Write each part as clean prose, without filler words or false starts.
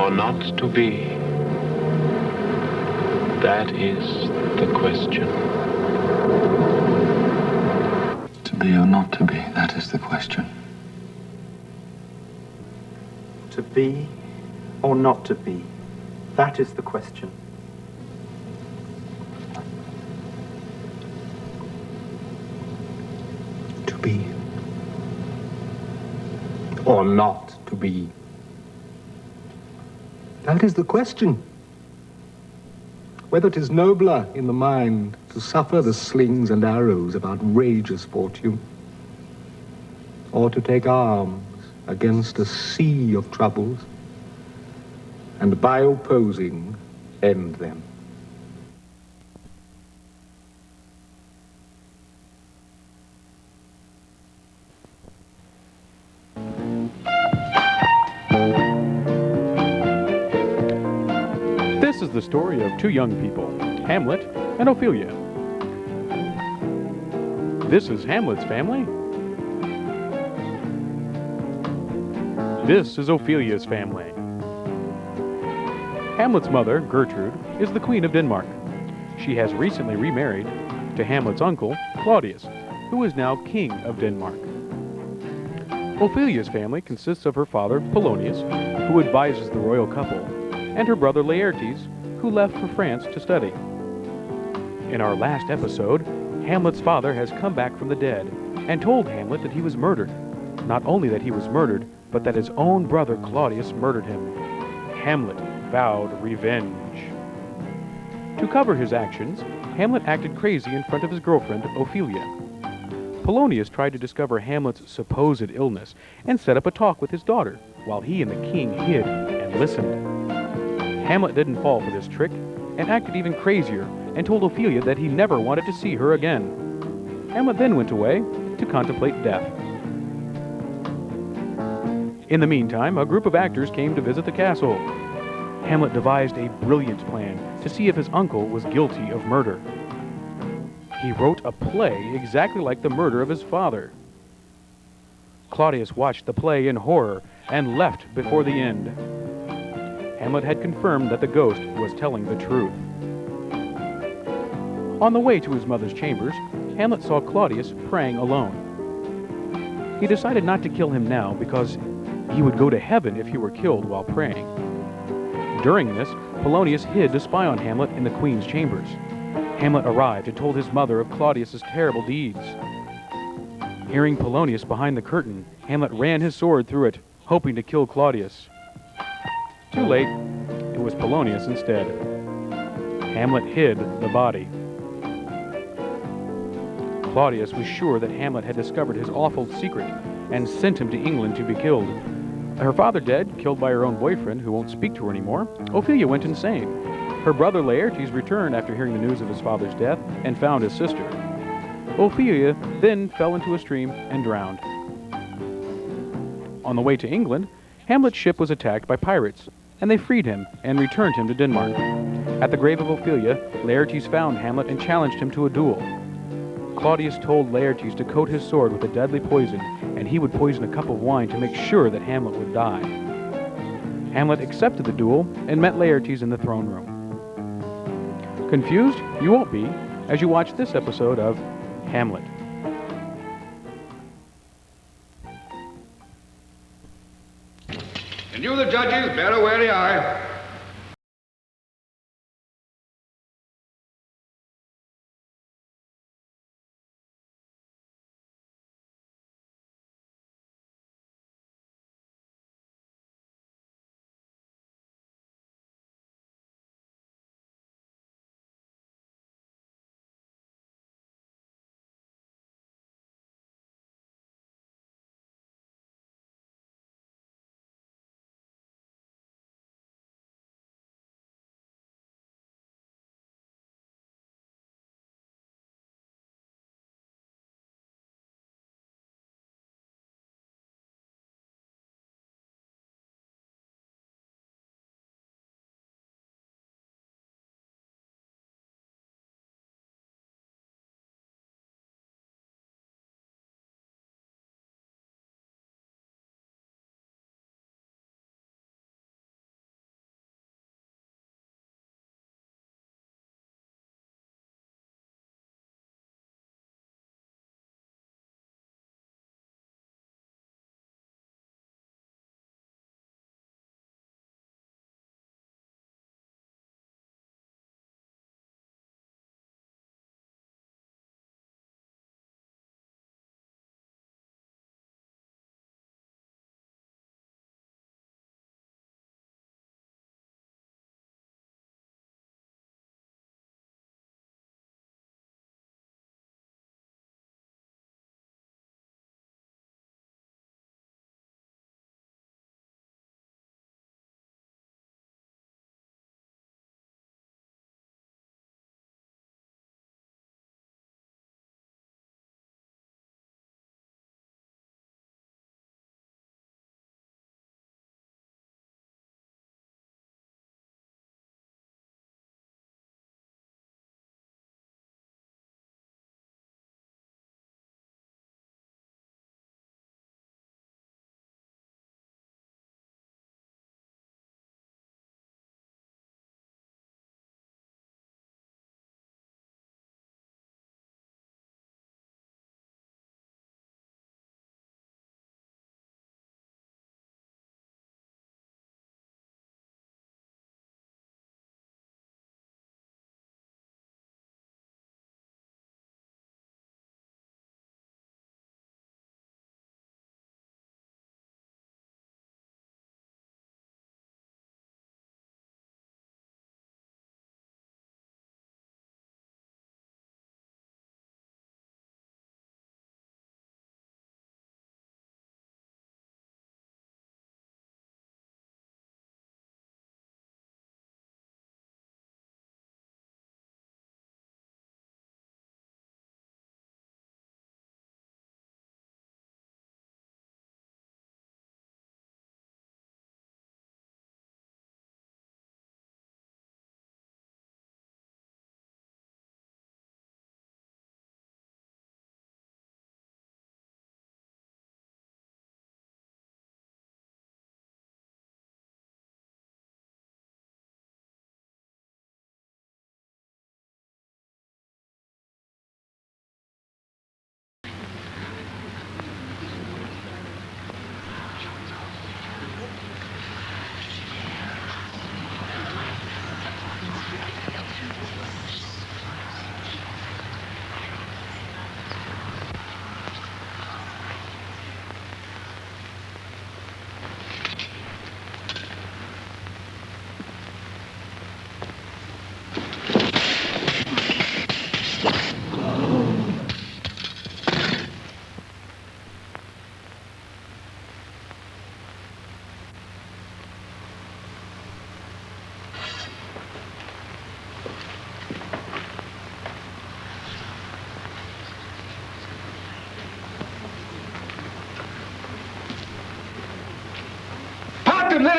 or not to be? That is the question. To be or not to be, that is the question. To be or not to be, that is the question. To be or not to be, that is the question. Whether it is nobler in the mind to suffer the slings and arrows of outrageous fortune, or to take arms against a sea of troubles, and by opposing, end them. This is the story of two young people, Hamlet and Ophelia. This is Hamlet's family. This is Ophelia's family. Hamlet's mother, Gertrude, is the Queen of Denmark. She has recently remarried to Hamlet's uncle, Claudius, who is now King of Denmark. Ophelia's family consists of her father, Polonius, who advises the royal couple, and her brother Laertes, who left for France to study. In our last episode, Hamlet's father has come back from the dead and told Hamlet that he was murdered. Not only that he was murdered, but that his own brother Claudius murdered him. Hamlet vowed revenge. To cover his actions, Hamlet acted crazy in front of his girlfriend, Ophelia. Polonius tried to discover Hamlet's supposed illness and set up a talk with his daughter, while he and the king hid and listened. Hamlet didn't fall for this trick and acted even crazier and told Ophelia that he never wanted to see her again. Hamlet then went away to contemplate death. In the meantime, a group of actors came to visit the castle. Hamlet devised a brilliant plan to see if his uncle was guilty of murder. He wrote a play exactly like the murder of his father. Claudius watched the play in horror and left before the end. Hamlet had confirmed that the ghost was telling the truth. On the way to his mother's chambers, Hamlet saw Claudius praying alone. He decided not to kill him now because he would go to heaven if he were killed while praying. During this, Polonius hid to spy on Hamlet in the queen's chambers. Hamlet arrived and told his mother of Claudius's terrible deeds. Hearing Polonius behind the curtain, Hamlet ran his sword through it, hoping to kill Claudius. Too late, it was Polonius instead. Hamlet hid the body. Claudius was sure that Hamlet had discovered his awful secret and sent him to England to be killed. Her father dead, killed by her own boyfriend who won't speak to her anymore, Ophelia went insane. Her brother Laertes returned after hearing the news of his father's death and found his sister. Ophelia then fell into a stream and drowned. On the way to England, Hamlet's ship was attacked by pirates, and they freed him and returned him to Denmark. At the grave of Ophelia, Laertes found Hamlet and challenged him to a duel. Claudius told Laertes to coat his sword with a deadly poison, and he would poison a cup of wine to make sure that Hamlet would die. Hamlet accepted the duel and met Laertes in the throne room. Confused? You won't be, as you watch this episode of Hamlet. And you, the judges, bear a wary eye.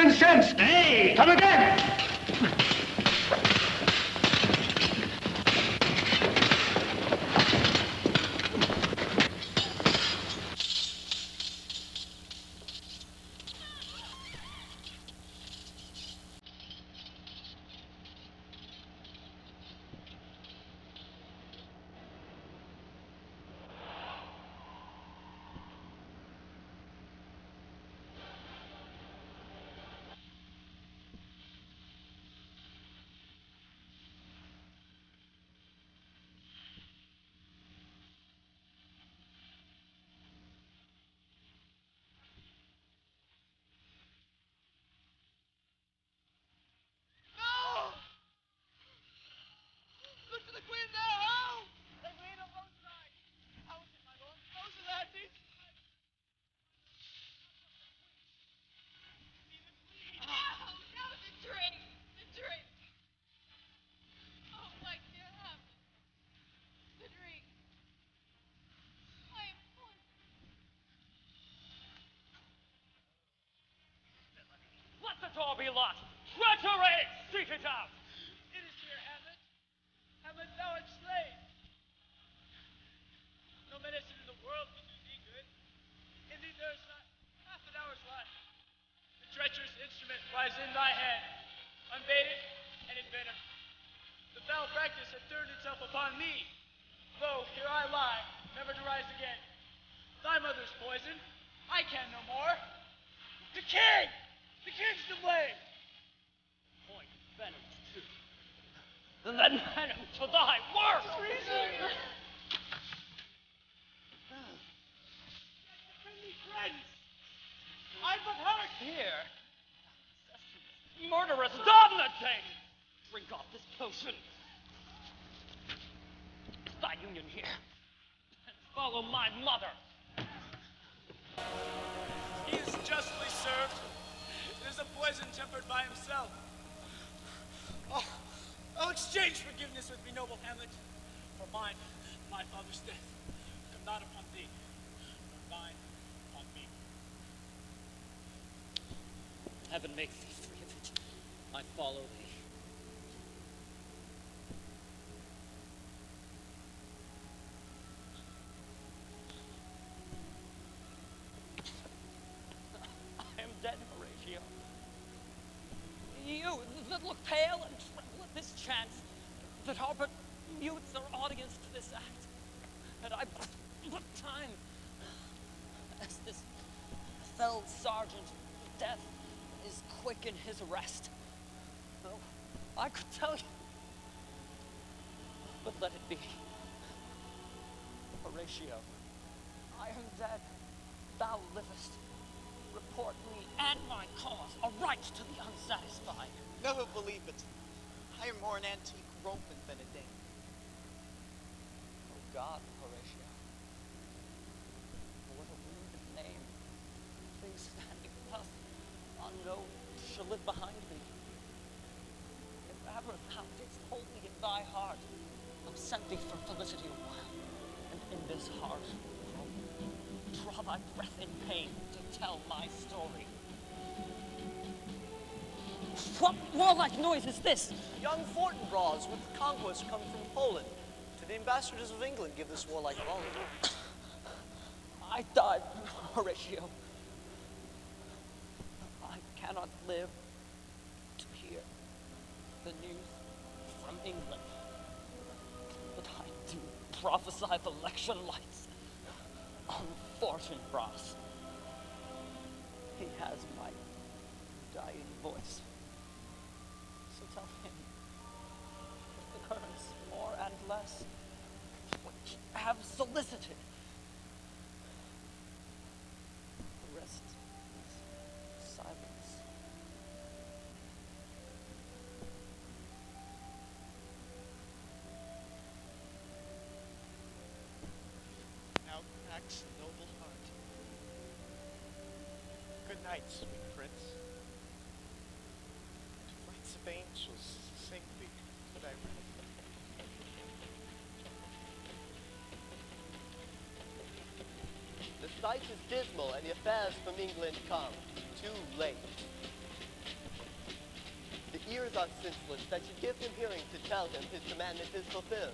incensed. Nay, come again. Let the door be locked. Treachery! Seek it out. It is here, Hamlet. Hamlet, thou art slain. No medicine in the world will do thee good. Indeed, there is not half an hour's life. The treacherous instrument lies in thy hand, unbaited and envenomed. The foul practice hath turned itself upon me. Lo, here I lie, never to rise again. Thy mother's poison, I can no more. The king! The king's to blame! Point venom too. Then venom to thy work! Treason! Friendly friends! I but heard! Here, murderous dominating! Drink off this potion. Thy union here, and follow my mother. He is justly served. It is a poison tempered by himself. Oh, I'll exchange forgiveness with me, noble Hamlet. For mine, my father's death, come not upon thee, nor thine upon me. Heaven make thee free of it. I follow thee. I am dead, Horatio. You that look pale and tremble at this chance, that are but mutes or audience to this act, and I but time, as this fell sergeant, death is quick in his arrest. Oh, I could tell you, but let it be. Horatio, I am dead, thou livest. Report me and my cause aright to the unsatisfied. Never believe it. I am more an antique Roman than a Dane. Oh God, Horatio, what a rude name. Things standing thus unknown shall live behind me. If ever thou didst hold me in thy heart, thou sent thee for felicity a while, and in this heart, draw thy breath in pain to tell my story. What warlike noise is this? Young Fortinbras with conquest come from Poland. To the ambassadors of England give this warlike volley. I died, Horatio. I cannot live to hear the news from England. But I do prophesy the election lights on Fortinbras. He has my dying voice. So tell him if the currents more and less which have solicited. The rest is silence. Now acts a noble heart. Good night, sweet prince. To flights of angels sing thee, but I read. The sight is dismal, and the affairs from England come too late. Caesars are senseless that should give him hearing to tell him his commandment is fulfilled.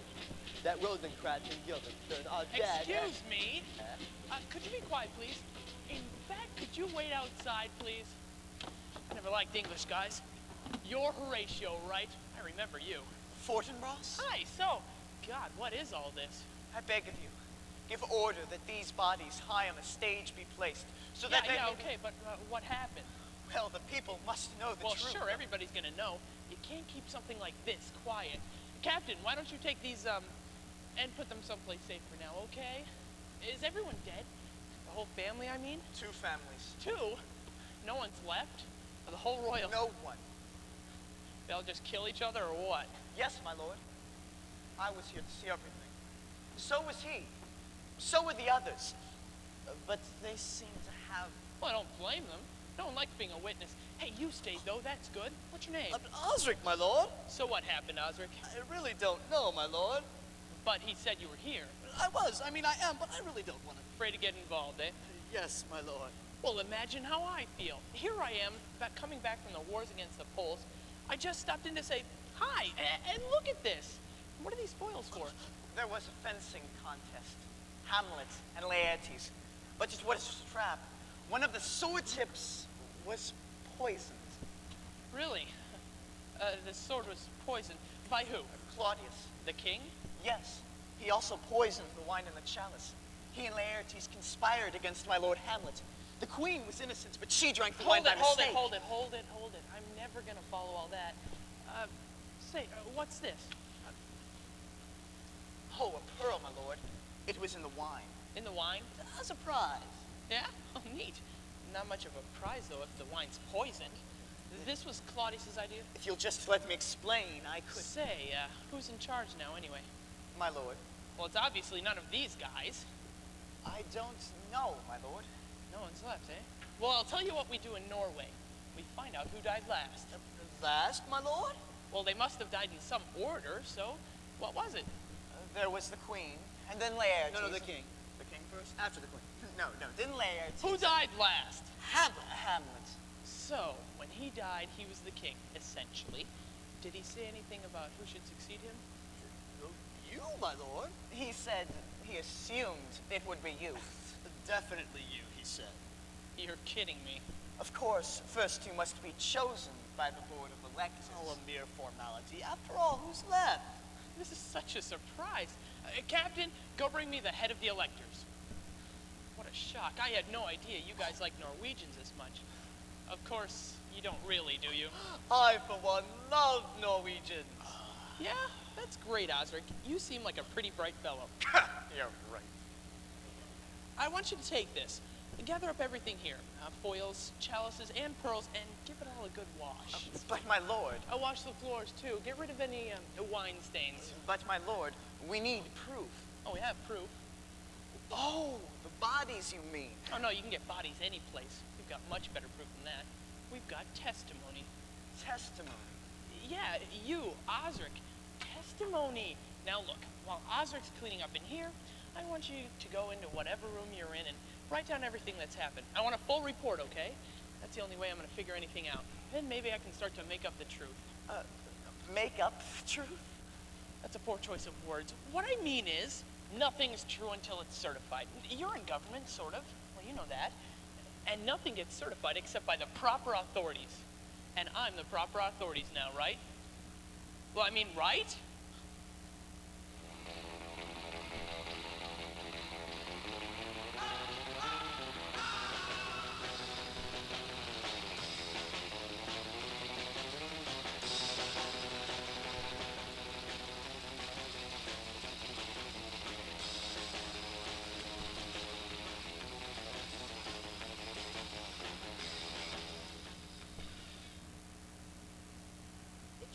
That Rosencrantz and Guildenstern are dead. Excuse me? Could you be quiet, please? In fact, could you wait outside, please? I never liked English guys. You're Horatio, right? I remember you. Fortinbras? Hi, so, God, what is all this? I beg of you, give order that these bodies high on the stage be placed, so that they may okay, but what happened? Well, the people must know the truth. Well, sure, everybody's gonna know. You can't keep something like this quiet. Captain, why don't you take these, and put them someplace safe for now, okay? Is everyone dead? The whole family, I mean? 2 families. 2? No one's left? The whole royal... No one. They'll just kill each other, or what? Yes, my lord. I was here to see everything. So was he. So were the others. But they seem to have... Well, I don't blame them. No one likes being a witness. Hey, you stayed, though. That's good. What's your name? Osric, my lord. So what happened, Osric? I really don't know, my lord. But he said you were here. I was. I mean, I am, but I really don't want to. Afraid to get involved, eh? Yes, my lord. Well, imagine how I feel. Here I am, coming back from the wars against the Poles. I just stopped in to say hi, and look at this. What are these spoils for? There was a fencing contest. Hamlet and Laertes. But just what is a trap? One of the sword tips was poisoned. Really? The sword was poisoned. By who? Claudius. The king? Yes. He also poisoned the wine in the chalice. He and Laertes conspired against my lord Hamlet. The queen was innocent, but she drank the wine by mistake. Hold it. I'm never gonna follow all that. What's this? Oh, a pearl, my lord. It was in the wine. In the wine? A surprise. Yeah? Oh, neat. Not much of a prize, though, if the wine's poisoned. This was Claudius's idea? If you'll just let me explain, I could... Say, who's in charge now, anyway? My lord. Well, it's obviously none of these guys. I don't know, my lord. No one's left, eh? Well, I'll tell you what we do in Norway. We find out who died last. Last, my lord? Well, they must have died in some order, so what was it? There was the queen, and then Laertes. No, the king. The king first? After the queen. No, then Laertes. Who died last? Hamlet. So, when he died, he was the king, essentially. Did he say anything about who should succeed him? You, my lord. He said he assumed it would be you. Definitely you, he said. You're kidding me. Of course, first you must be chosen by the board of electors. Oh, a mere formality. After all, who's left? This is such a surprise. Captain, go bring me the head of the electors. What a shock. I had no idea you guys like Norwegians as much. Of course, you don't really, do you? I, for one, love Norwegians. Yeah? That's great, Osric. You seem like a pretty bright fellow. You're right. I want you to take this. Gather up everything here. Foils, chalices, and pearls, and give it all a good wash. But my lord. I'll wash the floors, too. Get rid of any wine stains. But my lord, we need proof. Oh, we have proof. Oh, the bodies you mean. Oh, no, you can get bodies any place. We've got much better proof than that. We've got testimony. Testimony? Yeah, you, Osric. Testimony. Now look, while Osric's cleaning up in here, I want you to go into whatever room you're in and write down everything that's happened. I want a full report, okay? That's the only way I'm going to figure anything out. Then maybe I can start to make up the truth. Make up the truth? That's a poor choice of words. What I mean is, nothing's true until it's certified. You're in government, sort of. Well, you know that. And nothing gets certified except by the proper authorities. And I'm the proper authorities now, right? Well, I mean, right?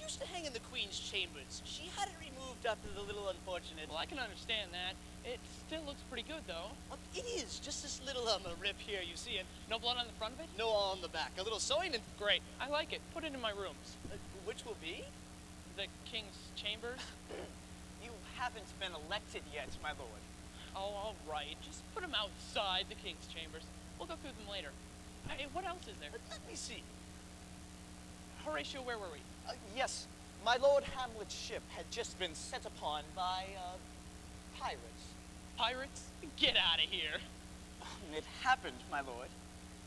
Used to hang in the Queen's chambers. She had it removed after the little unfortunate. Well, I can understand that. It still looks pretty good, though. It is. Just this little a rip here, you see it? No blood on the front of it? No on the back. A little sewing and... Great. I like it. Put it in my rooms. Which will be? The King's chambers. You haven't been elected yet, my lord. Oh, all right. Just put them outside the King's chambers. We'll go through them later. Hey, what else is there? Let me see. Horatio, where were we? Yes, my Lord Hamlet's ship had just been set upon by, pirates. Pirates? Get out of here. It happened, my lord.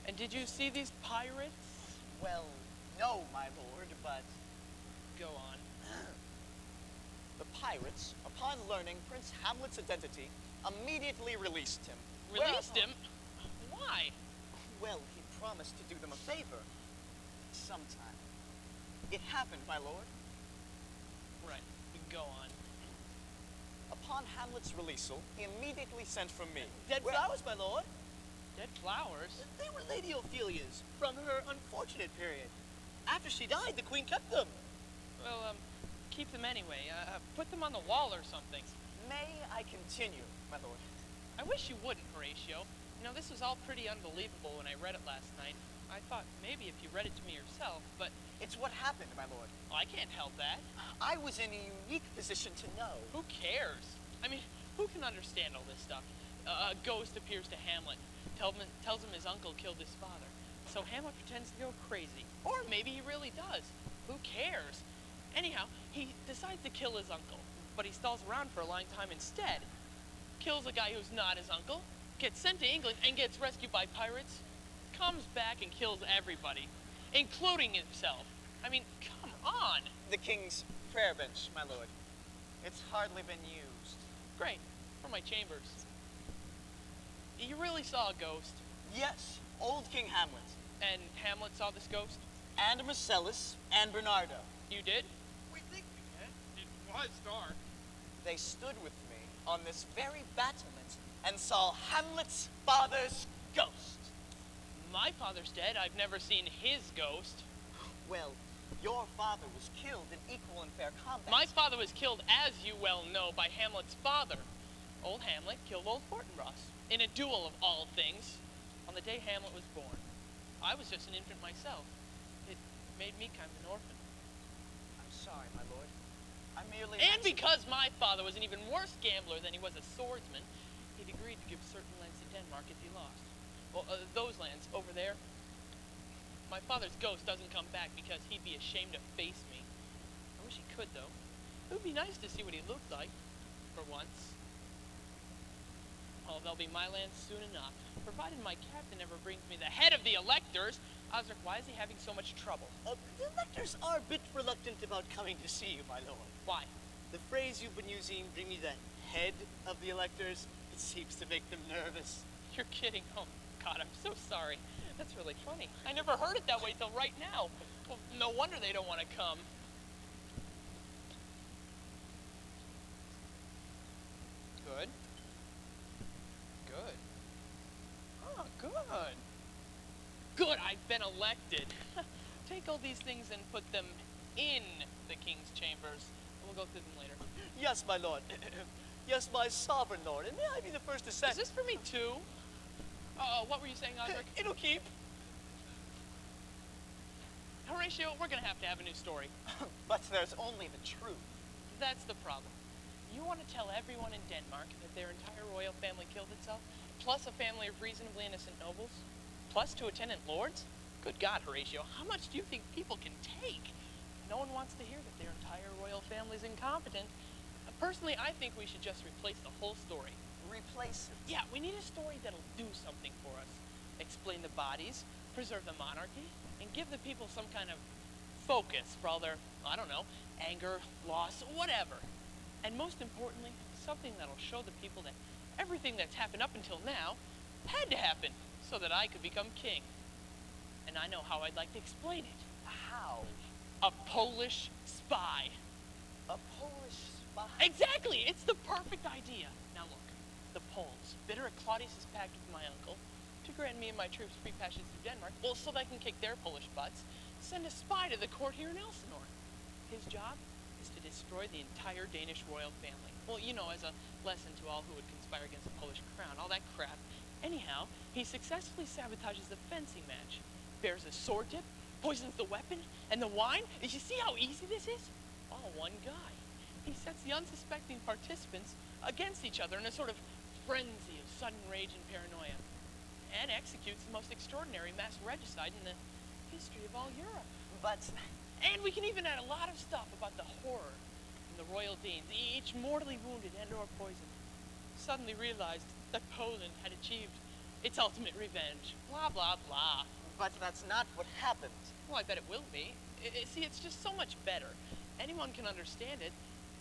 And did you see these pirates? Well, no, my lord, but... Go on. The pirates, upon learning Prince Hamlet's identity, immediately released him. Released him? Why? Well, he promised to do them a favor. Sometime. It happened, my lord. Right. Go on. Upon Hamlet's releasal, he immediately sent for me. Dead flowers, my lord. Dead flowers? They were Lady Ophelia's from her unfortunate period. After she died, the queen kept them. Well, keep them anyway. Put them on the wall or something. May I continue, my lord? I wish you wouldn't, Horatio. You know, this was all pretty unbelievable when I read it last night. I thought maybe if you read it to me yourself, but... It's what happened, my lord. I can't help that. I was in a unique position to know. Who cares? I mean, who can understand all this stuff? A ghost appears to Hamlet, tells him his uncle killed his father. So Hamlet pretends to go crazy. Or maybe he really does. Who cares? Anyhow, he decides to kill his uncle, but he stalls around for a long time instead. Kills a guy who's not his uncle, gets sent to England and gets rescued by pirates, comes back and kills everybody, including himself. I mean, come on. The king's prayer bench, my lord. It's hardly been used. Great, for my chambers. You really saw a ghost? Yes, old King Hamlet. And Hamlet saw this ghost? And Marcellus and Bernardo. You did? We think we did. It was dark. They stood with me on this very battlement and saw Hamlet's father's ghost. My father's dead. I've never seen his ghost. Well, your father was killed in equal and fair combat. My father was killed, as you well know, by Hamlet's father. Old Hamlet killed old Fortinbras in a duel of all things on the day Hamlet was born. I was just an infant myself. It made me kind of an orphan. I'm sorry, my lord. I merely... And because my father was an even worse gambler than he was a swordsman, he'd agreed to give certain lands to Denmark if he lost. Well, those lands over there, my father's ghost doesn't come back because he'd be ashamed to face me. I wish he could, though. It would be nice to see what he looked like, for once. Oh, they'll be my lands soon enough, provided my captain never brings me the head of the electors. Osric, why is he having so much trouble? The electors are a bit reluctant about coming to see you, my lord. Why? The phrase you've been using, bring me the head of the electors, it seems to make them nervous. You're kidding. Oh, God, I'm so sorry. That's really funny. I never heard it that way till right now. Well, no wonder they don't want to come. Good. Good. Oh, good. Good, I've been elected. Take all these things and put them in the king's chambers. We'll go through them later. Yes, my lord. Yes, my sovereign lord. And may I be the first to say... Is this for me, too? What were you saying, Osric? It'll keep. Horatio, we're going to have a new story. But there's only the truth. That's the problem. You want to tell everyone in Denmark that their entire royal family killed itself, plus a family of reasonably innocent nobles, plus 2 attendant lords? Good God, Horatio, how much do you think people can take? No one wants to hear that their entire royal family's incompetent. Personally, I think we should just replace the whole story. Replace it? Yeah, we need a story that'll do something for us. Explain the bodies, preserve the monarchy, and give the people some kind of focus for all their, I don't know, anger, loss, whatever. And most importantly, something that'll show the people that everything that's happened up until now had to happen so that I could become king. And I know how I'd like to explain it. How? A Polish spy. A Polish spy? Exactly! It's the perfect idea. Now look, the Poles, bitter at Claudius's pact with my uncle, to grant me and my troops free passage through Denmark, well, so they can kick their Polish butts, send a spy to the court here in Elsinore. His job is to destroy the entire Danish royal family. Well, you know, as a lesson to all who would conspire against the Polish crown, all that crap. Anyhow, he successfully sabotages the fencing match, bears a sword tip, poisons the weapon, and the wine. Did you see how easy this is? All one guy. He sets the unsuspecting participants against each other in a sort of frenzy of sudden rage and paranoia, and executes the most extraordinary mass regicide in the history of all Europe. But And we can even add a lot of stuff about the horror and the royal deans, each mortally wounded and or poisoned, suddenly realized that Poland had achieved its ultimate revenge. Blah, blah, blah. But that's not what happened. Well, I bet it will be. See, it's just so much better. Anyone can understand it,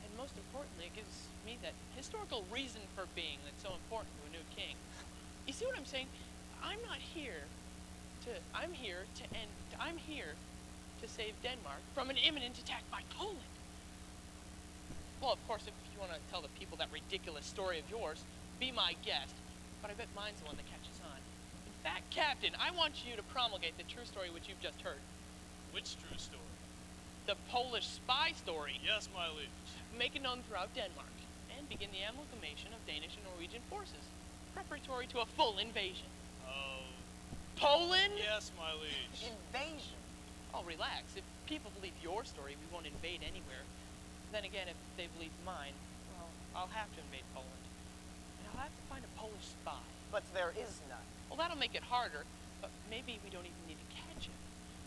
and most importantly, it gives me that historical reason for being that's so important to a new king. You see what I'm saying? I'm here to save Denmark from an imminent attack by Poland. Well, of course, if you want to tell the people that ridiculous story of yours, be my guest. But I bet mine's the one that catches on. In fact, Captain, I want you to promulgate the true story which you've just heard. Which true story? The Polish spy story. Yes, my liege. Make it known throughout Denmark, and begin the amalgamation of Danish and Norwegian forces, preparatory to a full invasion. Oh. Poland? Yes, my liege. Invasion? Oh, relax. If people believe your story, we won't invade anywhere. Then again, if they believe mine, well, I'll have to invade Poland. And I'll have to find a Polish spy. But there is none. Well, that'll make it harder, but maybe we don't even need to catch him.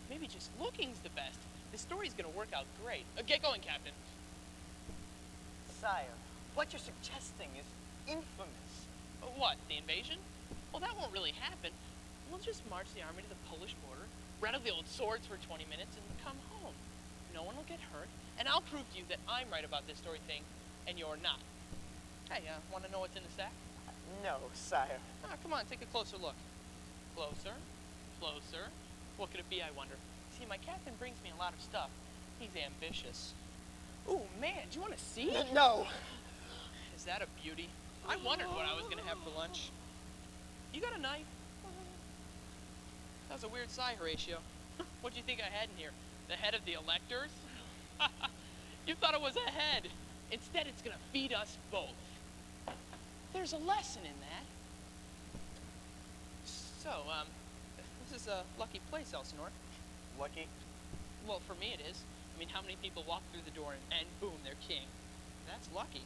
Maybe just looking's the best. This story's gonna work out great. Get going, Captain. Sire, what you're suggesting is infamous. What, the invasion? Well, that won't really happen. We'll just march the army to the Polish border, rattle the old swords for 20 minutes, and come home. No one will get hurt, and I'll prove to you that I'm right about this story thing, and you're not. Hey, want to know what's in the sack? No, sire. Ah, come on, take a closer look. Closer, closer. What could it be, I wonder? See, my captain brings me a lot of stuff. He's ambitious. Ooh, man, do you want to see? No. Is that a beauty? I wondered what I was going to have for lunch. You got a knife? That was a weird sigh, Horatio. What do you think I had in here? The head of the electors? You thought it was a head. Instead, it's going to feed us both. There's a lesson in that. So, this is a lucky place, Elsinore. Lucky? Well, for me it is. I mean, how many people walk through the door and boom, they're king? That's lucky.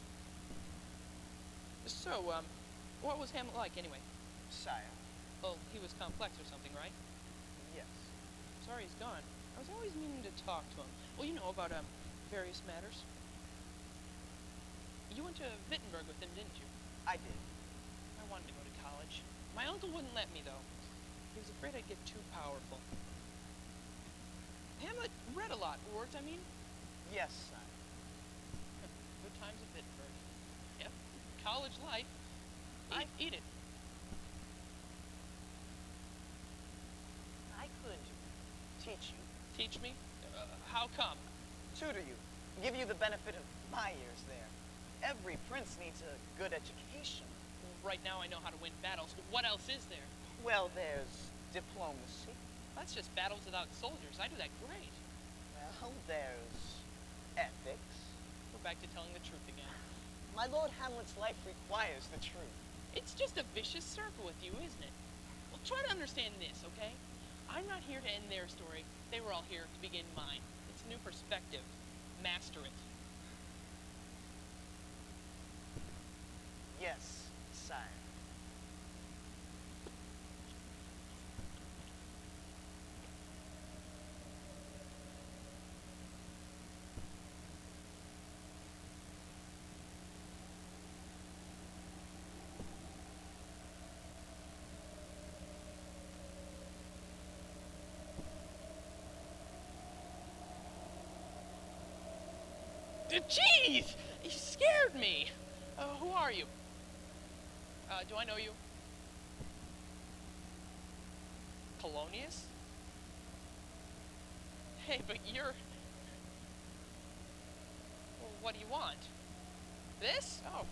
So, what was Hamlet like, anyway? Sire. Well, he was complex or something, right? Yes. Sorry he's gone. I was always meaning to talk to him. Well, you know about, various matters. You went to Wittenberg with him, didn't you? I did. I wanted to go to college. My uncle wouldn't let me, though. He was afraid I'd get too powerful. Hamlet read a lot. Words, I mean? Yes, sire. Good times at Wittenberg. Yep. College life. Eat it. I could teach you. Teach me? How come? Tutor you. Give you the benefit of my years there. Every prince needs a good education. Well, right now I know how to win battles. What else is there? Well, there's diplomacy. That's just battles without soldiers. I do that great. Well, there's ethics. We're back to telling the truth again. My Lord Hamlet's life requires the truth. It's just a vicious circle with you, isn't it? Well, try to understand this, okay? I'm not here to end their story. They were all here to begin mine. It's a new perspective. Master it. Yes, sire. Jeez! You scared me! Who are you? Do I know you? Polonius? Hey, but you're... Well, what do you want? This? Oh.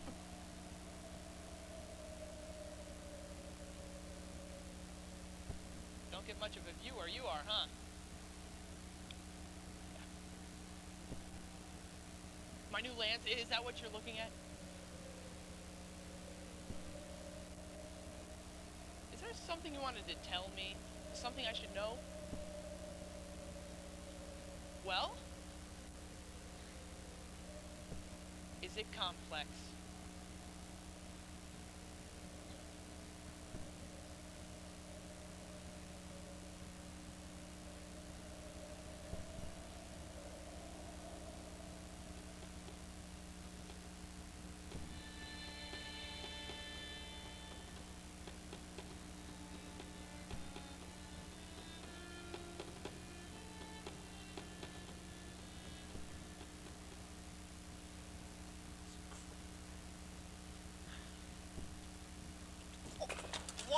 Don't get much of a view where you are, huh? My new lance, is that what you're looking at? Is there something you wanted to tell me? Something I should know? Well? Is it complex?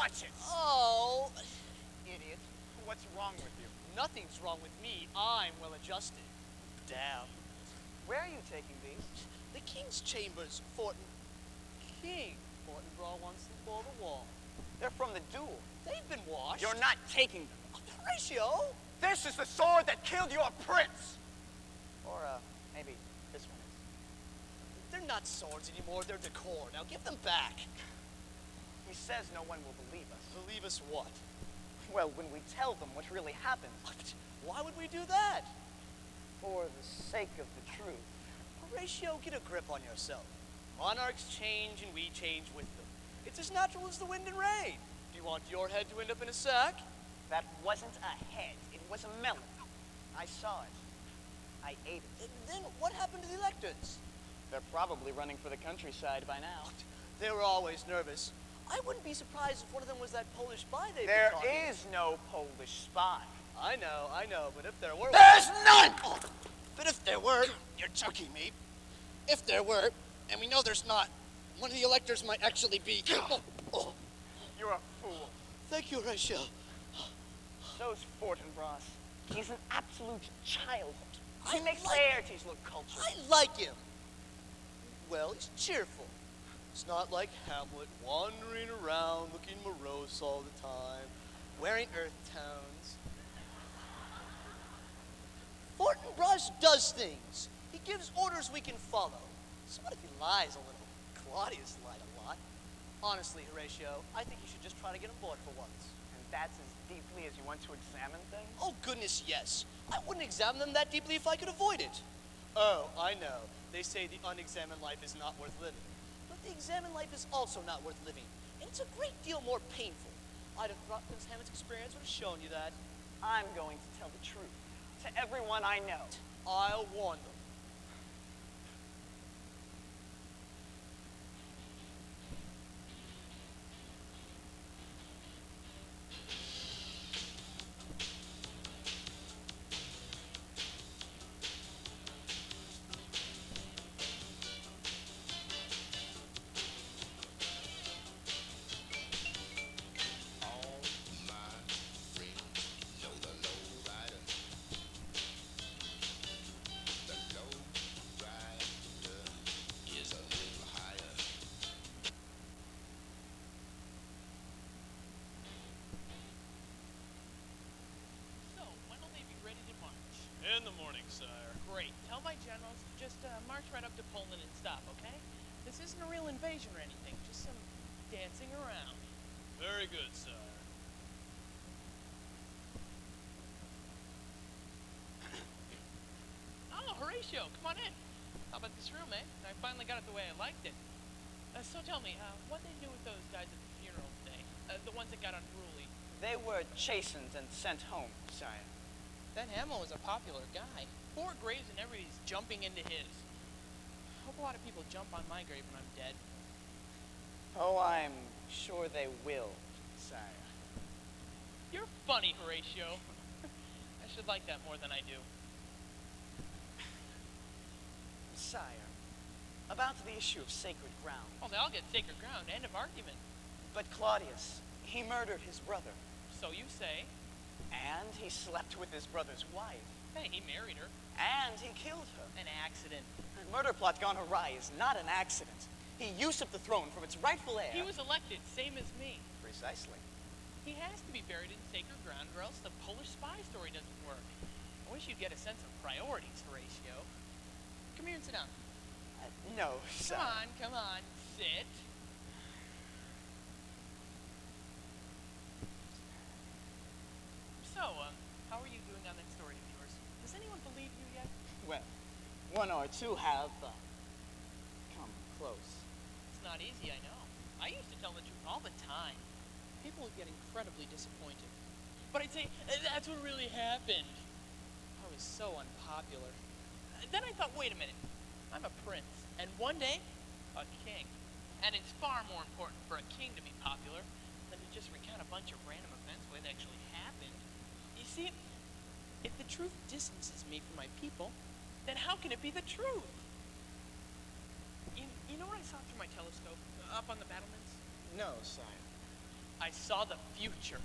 watch it. Oh, Idiot. What's wrong with you? nothing's wrong with me. I'm well adjusted. Damn. Where are you taking these? The king's chambers, King Fortinbras wants them for the wall. They're from the duel. They've been washed. You're not taking them. Horatio! This is the sword that killed your prince. Or, maybe this one is. They're not swords anymore. They're decor. Now give them back. He says no one will believe us. Believe us what? Well, when we tell them what really happened. Why would we do that? For the sake of the truth. Horatio, get a grip on yourself. Monarchs change and we change with them. It's as natural as the wind and rain. Do you want your head to end up in a sack? That wasn't a head. It was a melon. I saw it. I ate it. Then what happened to the electors? They're probably running for the countryside by now. They were always nervous. I wouldn't be surprised if one of them was that Polish spy they've There been talking. is no Polish spy. I know, but if there were... There's none! Oh, but if there were, you're choking me. If there were, and we know there's not, one of the electors might actually be... Oh. You're a fool. Thank you, Horatio. So's Fortinbras. He's an absolute child. I He makes like- Laertes look cultured. I like him. Well, he's cheerful. It's not like Hamlet wandering around looking morose all the time, wearing earth tones. Fortinbras does things. He gives orders we can follow. Somebody lies a little. Claudius lied a lot. Honestly, Horatio, I think you should just try to get him bored for once. And that's as deeply as you want to examine things? Oh, goodness, yes. I wouldn't examine them that deeply if I could avoid it. Oh, I know. They say the unexamined life is not worth living. But the examined life is also not worth living. And it's a great deal more painful. I'd have thought Prince Hamlet's experience would have shown you that. I'm going to tell the truth to everyone I know. I'll warn them. In the morning, sire. Great. Tell my generals to just march right up to Poland and stop, okay? This isn't a real invasion or anything, just some dancing around. Very good, sire. Oh, Horatio, come on in. How about this room, eh? I finally got it the way I liked it. So tell me, what'd they do with those guys at the funeral today? The ones that got unruly. They were chastened and sent home, sire. That Hamill was a popular guy. 4 graves and everybody's jumping into his. Hope a lot of people jump on my grave when I'm dead. Oh, I'm sure they will, sire. You're funny, Horatio. I should like that more than I do. Sire, about the issue of sacred ground. Well, they all get sacred ground. End of argument. But Claudius, he murdered his brother. So you say. And he slept with his brother's wife. Hey, he married her. And he killed her. An accident. The murder plot gone awry is not an accident. He usurped the throne from its rightful heir. He was elected, same as me. Precisely. He has to be buried in sacred ground or else the Polish spy story doesn't work. I wish you'd get a sense of priorities, Horatio. Come here and sit down. No, sir. Come on, sit. So, how are you doing on that story of yours? Does anyone believe you yet? Well, 1 or 2 have come close. It's not easy, I know. I used to tell the truth all the time. People would get incredibly disappointed. But I'd say, that's what really happened. I was so unpopular. Then I thought, wait a minute. I'm a prince, and one day, a king. And it's far more important for a king to be popular than to just recount a bunch of random events the way they actually happened. You see, if the truth distances me from my people, then how can it be the truth? You know what I saw through my telescope up on the battlements? No, sire. I saw the future.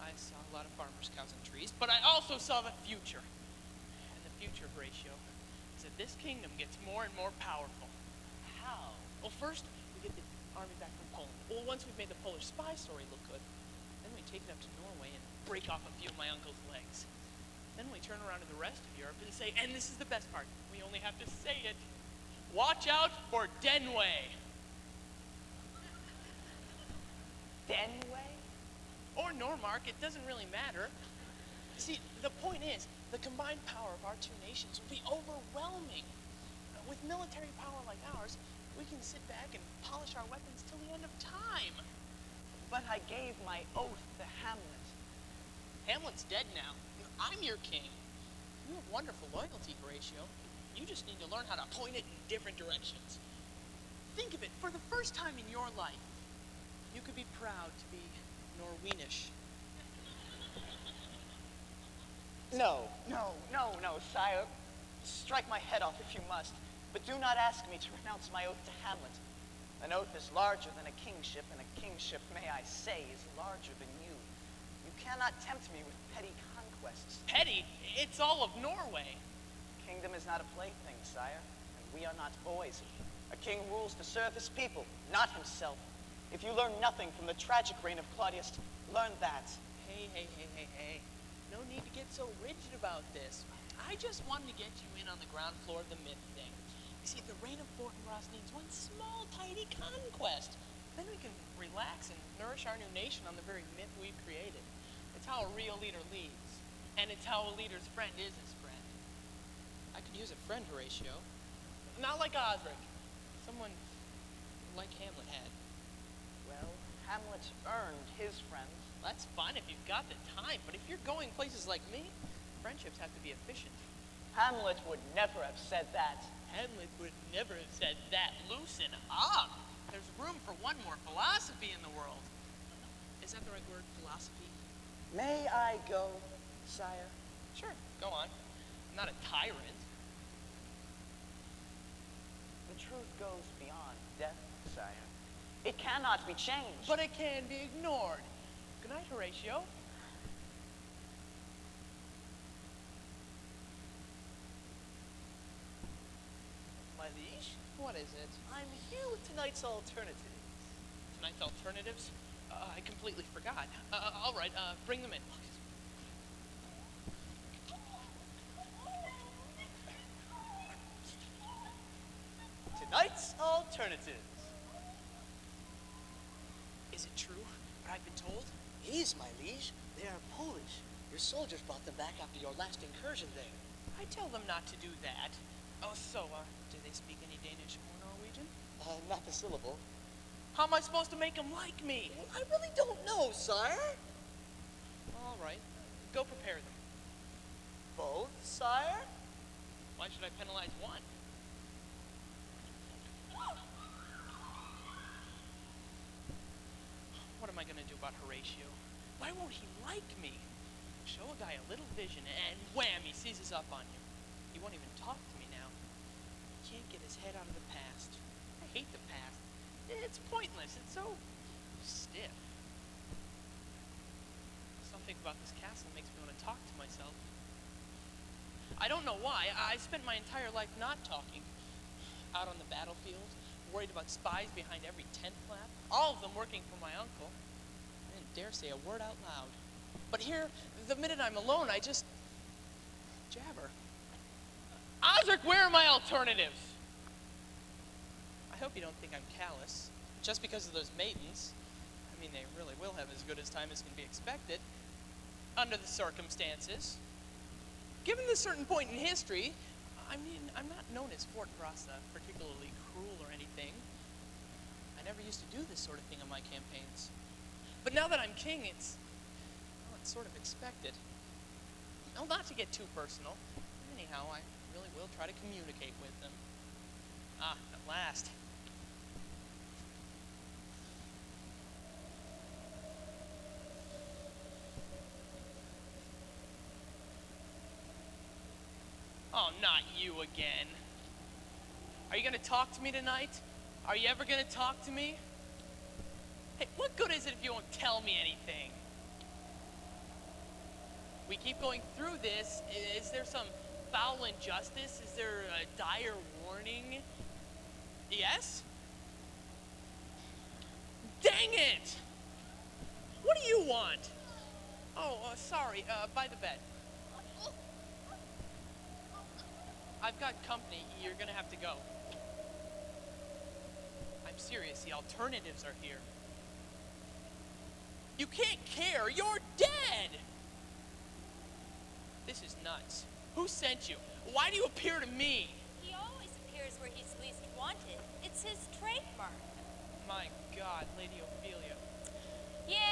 I saw a lot of farmers, cows, and trees, but I also saw the future. And the future, Horatio, is that this kingdom gets more and more powerful. How? Well, first, we get the army back from Poland. Well, once we've made the Polish spy story look good, then we take it up to Norway and break off a few of my uncle's legs. Then we turn around to the rest of Europe and say, and this is the best part, we only have to say it, watch out for Denway. Denway? Or Normark, it doesn't really matter. See, the point is, the combined power of our two nations will be overwhelming. With military power like ours, we can sit back and polish our weapons till the end of time. But I gave my oath to Hamlet. Hamlet's dead now. I'm your king. You have wonderful loyalty, Horatio. You just need to learn how to point it in different directions. Think of it, for the first time in your life, you could be proud to be Norwegish. No, sire. Strike my head off if you must, but do not ask me to renounce my oath to Hamlet. An oath is larger than a kingship, and a kingship, may I say, is larger than you. You cannot tempt me with petty conquests. Petty? It's all of Norway. Kingdom is not a plaything, sire, and we are not boys. A king rules to serve his people, not himself. If you learn nothing from the tragic reign of Claudius, learn that. Hey. No need to get so rigid about this. I just wanted to get you in on the ground floor of the myth thing. You see, the reign of Fortinbras needs one small, tiny conquest. Then we can relax and nourish our new nation on the very myth we've created. It's how a real leader leads. And it's how a leader's friend is his friend. I could use a friend, Horatio. Not like Osric. Someone like Hamlet had. Well, Hamlet earned his friends. That's fine if you've got the time, but if you're going places like me, friendships have to be efficient. Hamlet would never have said that. Hamlet would never have said that. Loosen up. There's room for one more philosophy in the world. Is that the right word, philosophy? May I go, sire? Sure, go on. I'm not a tyrant. The truth goes beyond death, sire. It cannot be changed. But it can be ignored. Good night, Horatio. My liege, What is it? I'm here with tonight's alternatives. Tonight's alternatives? I completely forgot. All right, bring them in. Tonight's alternatives. Is it true, what I've been told? It is, my liege. They are Polish. Your soldiers brought them back after your last incursion there. I tell them not to do that. Oh, so, do they speak any Danish or Norwegian? Not a syllable. How am I supposed to make them like me? I really don't know, sire. All right, go prepare them. Both, sire? Why should I penalize one? What am I going to do about Horatio? Why won't he like me? Show a guy a little vision and wham, he seizes up on you. He won't even talk to me now. He can't get his head out of the past. I hate the past. It's pointless. It's so stiff. Something about this castle makes me want to talk to myself. I don't know why. I spent my entire life not talking. Out on the battlefield, worried about spies behind every tent flap, all of them working for my uncle. I didn't dare say a word out loud. But here, the minute I'm alone, I just jabber. Osric, where are my alternatives? I hope you don't think I'm callous, just because of those maidens. I mean, they really will have as good as time as can be expected, under the circumstances. Given this certain point in history, I mean, I'm not known as Fortinbras particularly cruel or anything. I never used to do this sort of thing on my campaigns. But now that I'm king, it's sort of expected. Well, not to get too personal. Anyhow, I really will try to communicate with them. Ah, at last. Oh, not you again. Are you going to talk to me tonight? Are you ever going to talk to me? Hey, what good is it if you won't tell me anything? We keep going through this. Is there some foul injustice? Is there a dire warning? Yes? Dang it! What do you want? Oh, sorry, by the bed. I've got company. You're gonna have to go. I'm serious. The alternatives are here. You can't care. You're dead! This is nuts. Who sent you? Why do you appear to me? He always appears where he's least wanted. It's his trademark. My God, Lady Ophelia. Yeah.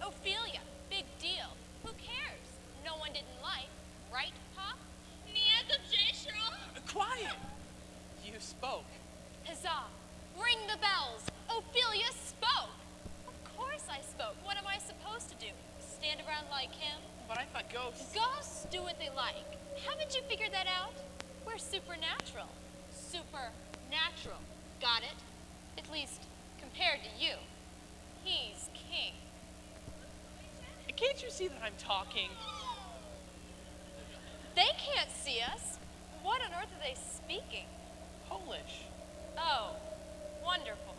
Ophelia, big deal. Who cares? No one didn't like, right, Pop? Quiet! You spoke. Huzzah! Ring the bells! Ophelia spoke! Of course I spoke. What am I supposed to do? Stand around like him? But I thought ghosts... Ghosts do what they like. Haven't you figured that out? We're supernatural. Supernatural. Got it? At least, compared to you. He's king. Can't you see that I'm talking? They can't see us. What on earth are they speaking? Polish. Oh, wonderful.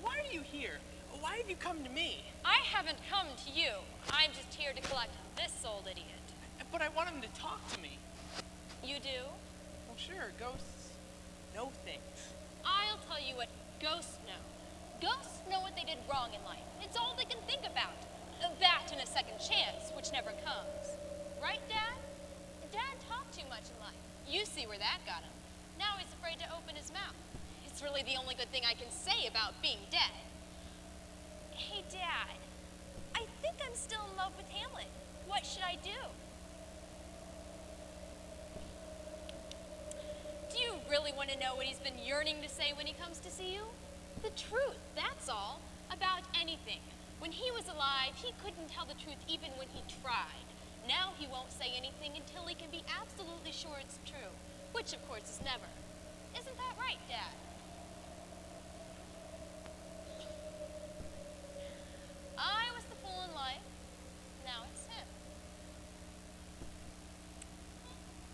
Why are you here? Why have you come to me? I haven't come to you. I'm just here to collect this old idiot. But I want him to talk to me. You do? Well, sure, ghosts know things. I'll tell you what ghosts know. Ghosts know what they did wrong in life. It's all they can think about. That and a second chance, which never comes. Right, Dad? Dad talked too much in life. You see where that got him. Now he's afraid to open his mouth. It's really the only good thing I can say about being dead. Hey, Dad. I think I'm still in love with Hamlet. What should I do? Do you really want to know what he's been yearning to say when he comes to see you? The truth, that's all. About anything. When he was alive, he couldn't tell the truth even when he tried. Now he won't say anything until he can be absolutely sure it's true. Which, of course, is never. Isn't that right, Dad? I was the fool in life. Now it's him.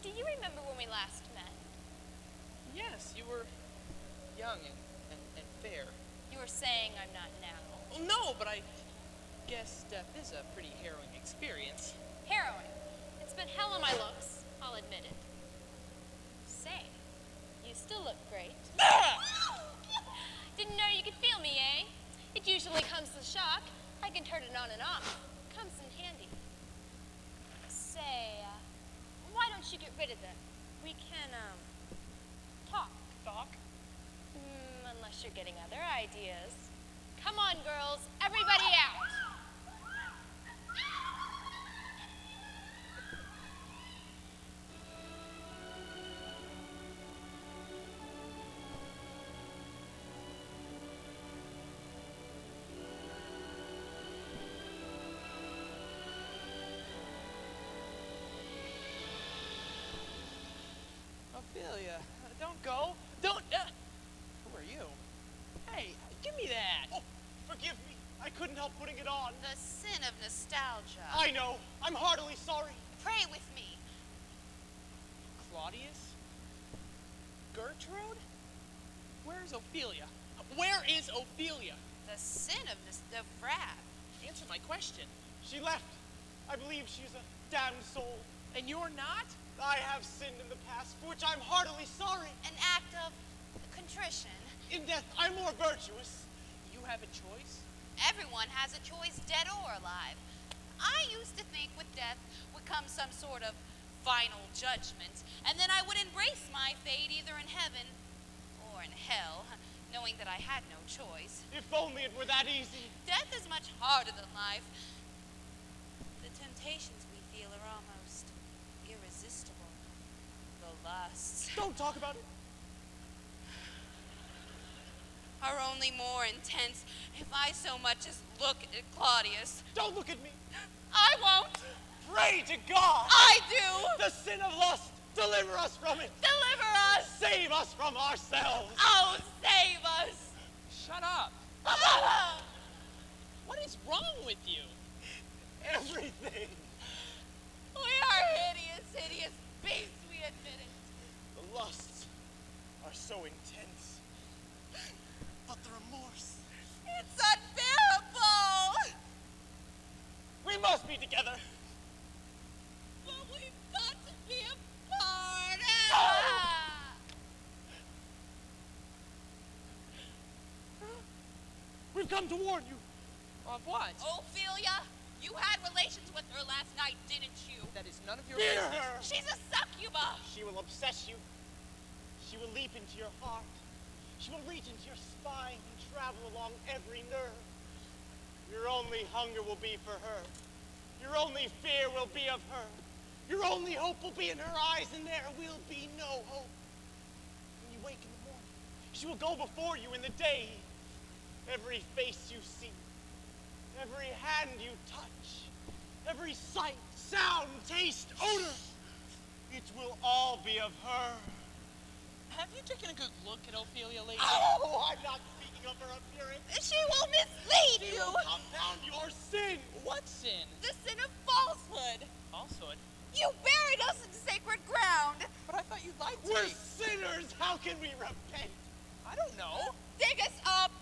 Do you remember when we last met? Yes, you were young and fair. You were saying I'm not now. Well, no, but I guess death is a pretty harrowing experience. Harrowing. It's been hell on my looks, I'll admit it. Say, you still look great. Didn't know you could feel me, eh? It usually comes with shock. I can turn it on and off. Comes in handy. Say, why don't you get rid of them? We can, talk. Talk? Unless you're getting other ideas. Come on, girls. Everybody out. Ophelia, don't go. Don't. Who are you? Hey, give me that. Oh, forgive me. I couldn't help putting it on. The sin of nostalgia. I know. I'm heartily sorry. Pray with me. Claudius? Gertrude? Where's Ophelia? Where is Ophelia? The sin of wrath. Answer my question. She left. I believe she's a damned soul. And you're not? I have sinned in the past, for which I'm heartily sorry. An act of contrition. In death, I'm more virtuous. You have a choice? Everyone has a choice, dead or alive. I used to think with death would come some sort of final judgment, and then I would embrace my fate either in heaven or in hell, knowing that I had no choice. If only it were that easy. Death is much harder than life. The temptations we feel are almost irresistible. The lusts Don't talk about it. are only more intense if I so much as look at Claudius. Don't look at me. I won't. Pray to God. I do. The sin of lust, deliver us from it. Deliver us. Save us from ourselves. Oh, save us. Shut up. What is wrong with you? Everything. We are hideous, hideous beasts, we admit it. The lusts are so intense. But the remorse. It's unbearable. We must be together. But we've got to be apart. We've come to warn you. Of what? Ophelia, you had relations with her last night, didn't you? That is none of your Fear business. her. She's a succuba. She will obsess you. She will leap into your heart. She will reach into your spine and travel along every nerve. Your only hunger will be for her. Your only fear will be of her. Your only hope will be in her eyes, and there will be no hope. When you wake in the morning, she will go before you in the day. Every face you see, every hand you touch, every sight, sound, taste, odor, it will all be of her. Have you taken a good look at Ophelia lately? Oh, I'm not speaking of her appearance. She will mislead She you. will compound your sin. What sin? The sin of falsehood. Falsehood? You buried us in sacred ground. But I thought you'd like to. We're sinners. How can we repent? I don't know. Dig us up,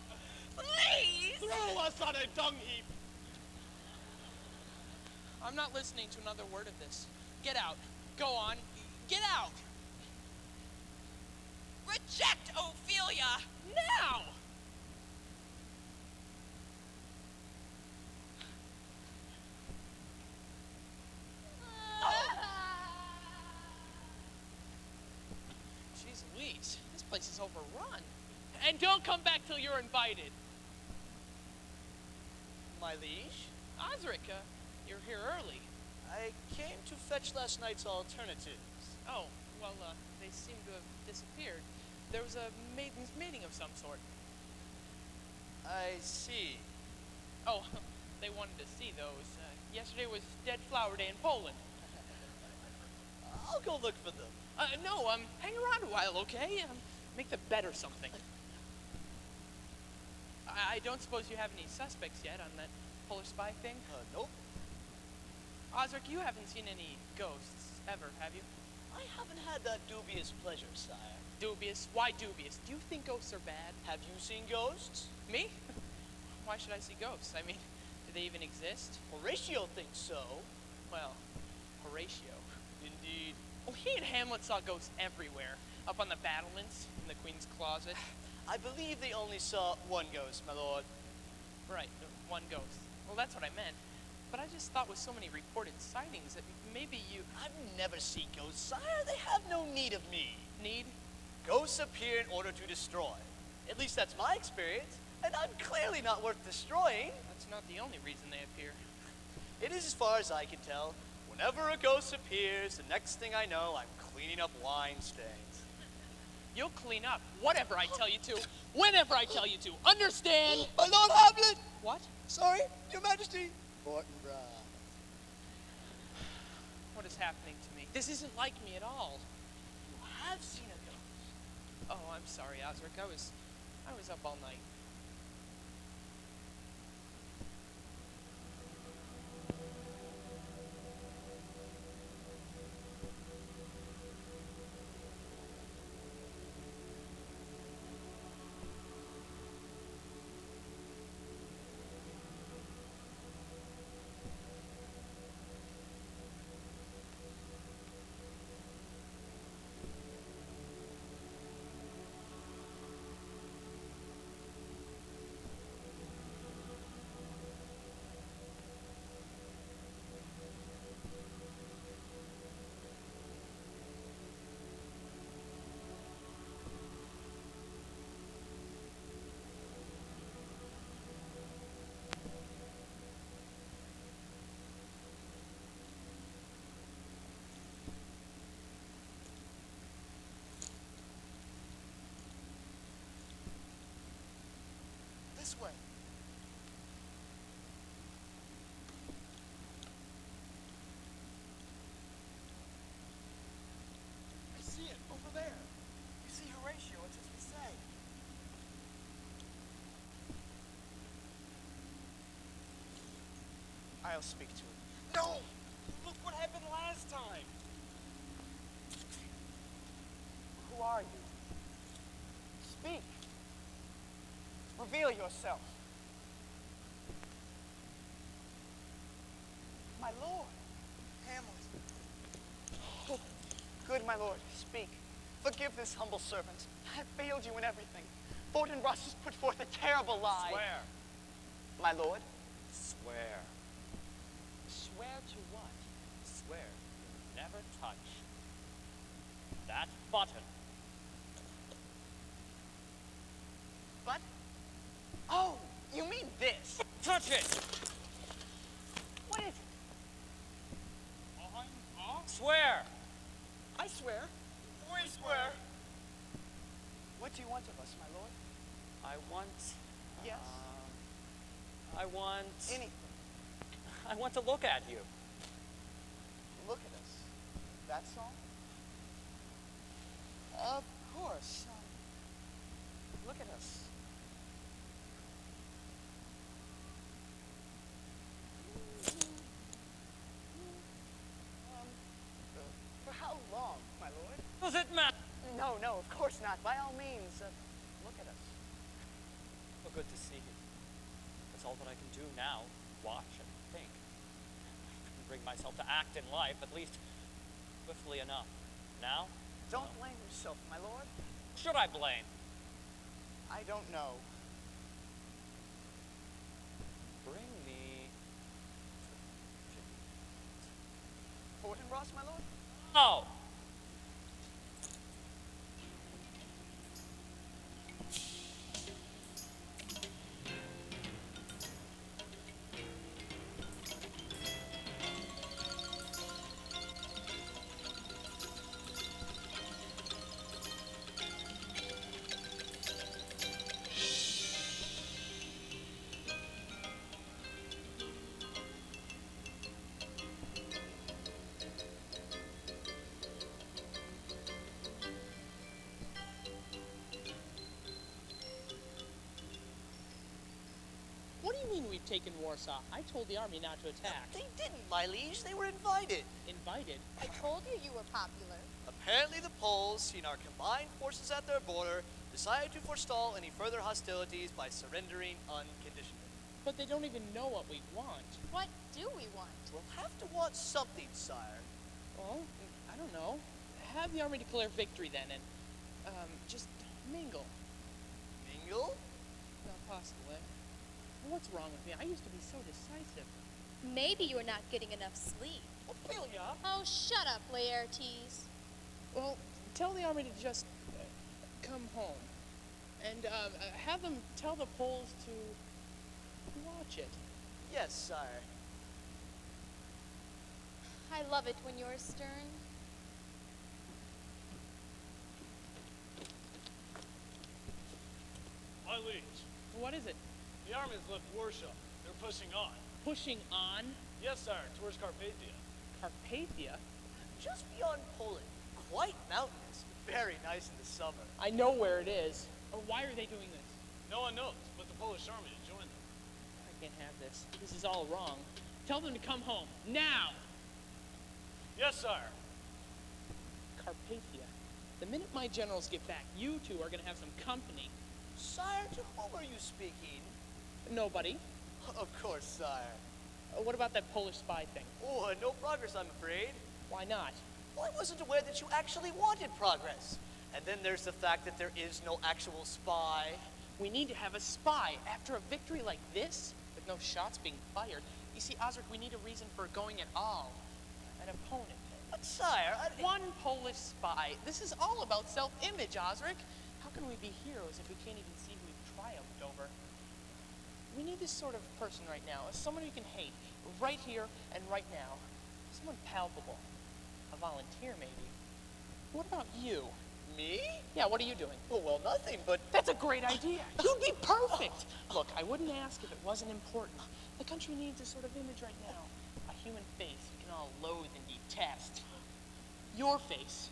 please. Throw us on a dung heap. I'm not listening to another word of this. Get out. Go on. Get out. Reject Ophelia. Now! Jeez Louise, this place is overrun. And don't come back till you're invited. My liege, Osric, you're here early. I came to fetch last night's alternatives. Oh, well, they seem to have disappeared. There was a maiden's meeting of some sort. I see. Oh, they wanted to see those. Yesterday was Dead Flower Day in Poland. I'll go look for them. No, hang around a while, okay? Make the bed or something. I don't suppose you have any suspects yet on that Polish spy thing? Nope. Osric, you haven't seen any ghosts ever, have you? I haven't had that dubious pleasure, sire. Dubious? Why dubious? Do you think ghosts are bad? Have you seen ghosts? Me? Why should I see ghosts? I mean, do they even exist? Horatio thinks so. Well, Horatio. Indeed. Oh, he and Hamlet saw ghosts everywhere. Up on the battlements, in the Queen's closet. I believe they only saw one ghost, my lord. Right, one ghost. Well, that's what I meant. But I just thought with so many reported sightings that maybe you... I've never seen ghosts, sire. They have no need of me. Need? Ghosts appear in order to destroy. At least that's my experience. And I'm clearly not worth destroying. That's not the only reason they appear. It is as far as I can tell. Whenever a ghost appears, the next thing I know, I'm cleaning up wine stains. You'll clean up whatever I tell you to, whenever I tell you to. Understand? My Lord Hamlet! What? Sorry, Your Majesty. Fortinbras. What is happening to me? This isn't like me at all. You have seen a ghost. Oh, I'm sorry, Osric. I was up all night. I'll speak to him. No! Look what happened last time. Who are you? Speak. Reveal yourself. My lord. Hamlet. Oh, good, my lord. Speak. Forgive this humble servant. I have failed you in everything. Fortinbras has put forth a terrible lie. Swear. My lord? Swear. Swear to what? Swear you'll never touch that button. But? Oh, you mean this? Touch it! What is it? Swear! I swear. We swear. What do you want of us, my lord? I want... Yes? I want... Anything. I want to look at you. Look at us. That's all? Of course. Look at us. For how long, my lord? Does it matter? No, no, of course not. By all means, look at us. Well, good to see you. That's all that I can do now. Watch and think. I couldn't bring myself to act in life, at least swiftly enough. Now? Don't blame yourself, my lord. Should I blame? I don't know. Bring me... Fortinbras, my lord? Oh! What do you mean we've taken Warsaw? I told the army not to attack. They didn't, my liege. They were invited. Invited? I told you you were popular. Apparently the Poles, seeing our combined forces at their border, decided to forestall any further hostilities by surrendering unconditionally. But they don't even know what we want. What do we want? We'll have to want something, sire. Well, I don't know. Have the army declare victory then and, just mingle. Mingle? Not possible, eh? What's wrong with me? I used to be so decisive. Maybe you're not getting enough sleep. Ophelia! Oh, shut up, Laertes. Well, tell the army to just come home. And have them tell the Poles to watch it. Yes, sire. I love it when you're stern. My liege, What is it? the army has left Warsaw. They're pushing on. Pushing on? Yes, sire, towards Carpathia. Carpathia? Just beyond Poland. Quite mountainous. Very nice in the summer. I know where it is. Why are they doing this? No one knows, but the Polish army has joined them. I can't have this. This is all wrong. Tell them to come home. Now! Yes, sire. Carpathia. The minute my generals get back, you two are going to have some company. Sire, to whom are you speaking? Nobody. Of course, sire. What about that Polish spy thing? Oh, no progress, I'm afraid. Why not? Well, I wasn't aware that you actually wanted progress. And then there's the fact that there is no actual spy. We need to have a spy after a victory like this, with no shots being fired. You see, Osric, we need a reason for going at all. An opponent. But sire, One Polish spy. This is all about self-image, Osric. How can we be heroes if we can't even see who we've triumphed over? We need this sort of person right now, someone we can hate, right here and right now. Someone palpable. A volunteer, maybe. What about you? Me? Yeah, what are you doing? Oh, well, nothing, but... That's a great idea. You'd be perfect. Look, I wouldn't ask if it wasn't important. The country needs a sort of image right now. A human face we can all loathe and detest. Your face.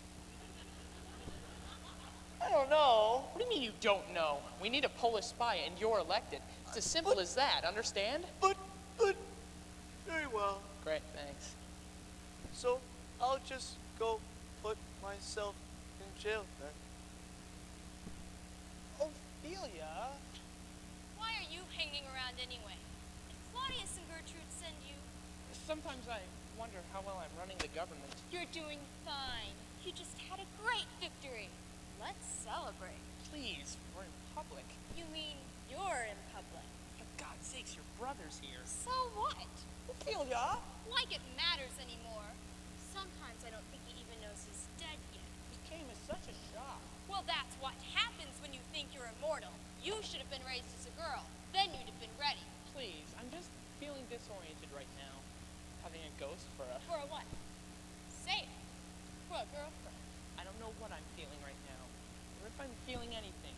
I don't know. What do you mean you don't know? We need a Polish spy and you're elected. It's as simple as that, understand? But, very well. Great, thanks. So I'll just go put myself in jail then. Ophelia? Why are you hanging around anyway? Did Claudius and Gertrude send you? Sometimes I wonder how well I'm running the government. You're doing fine. You just had a great victory. Let's celebrate. Please, we're in public. You mean you're in public? For God's sakes, your brother's here. So what? Ophelia? Like it matters anymore. Sometimes I don't think he even knows he's dead yet. He came as such a shock. Well, that's what happens when you think you're immortal. You should have been raised as a girl. Then you'd have been ready. Please, I'm just feeling disoriented right now. Having a ghost for a... For a what? Say it. For a girlfriend. I don't know what I'm feeling right now. Or if I'm feeling anything.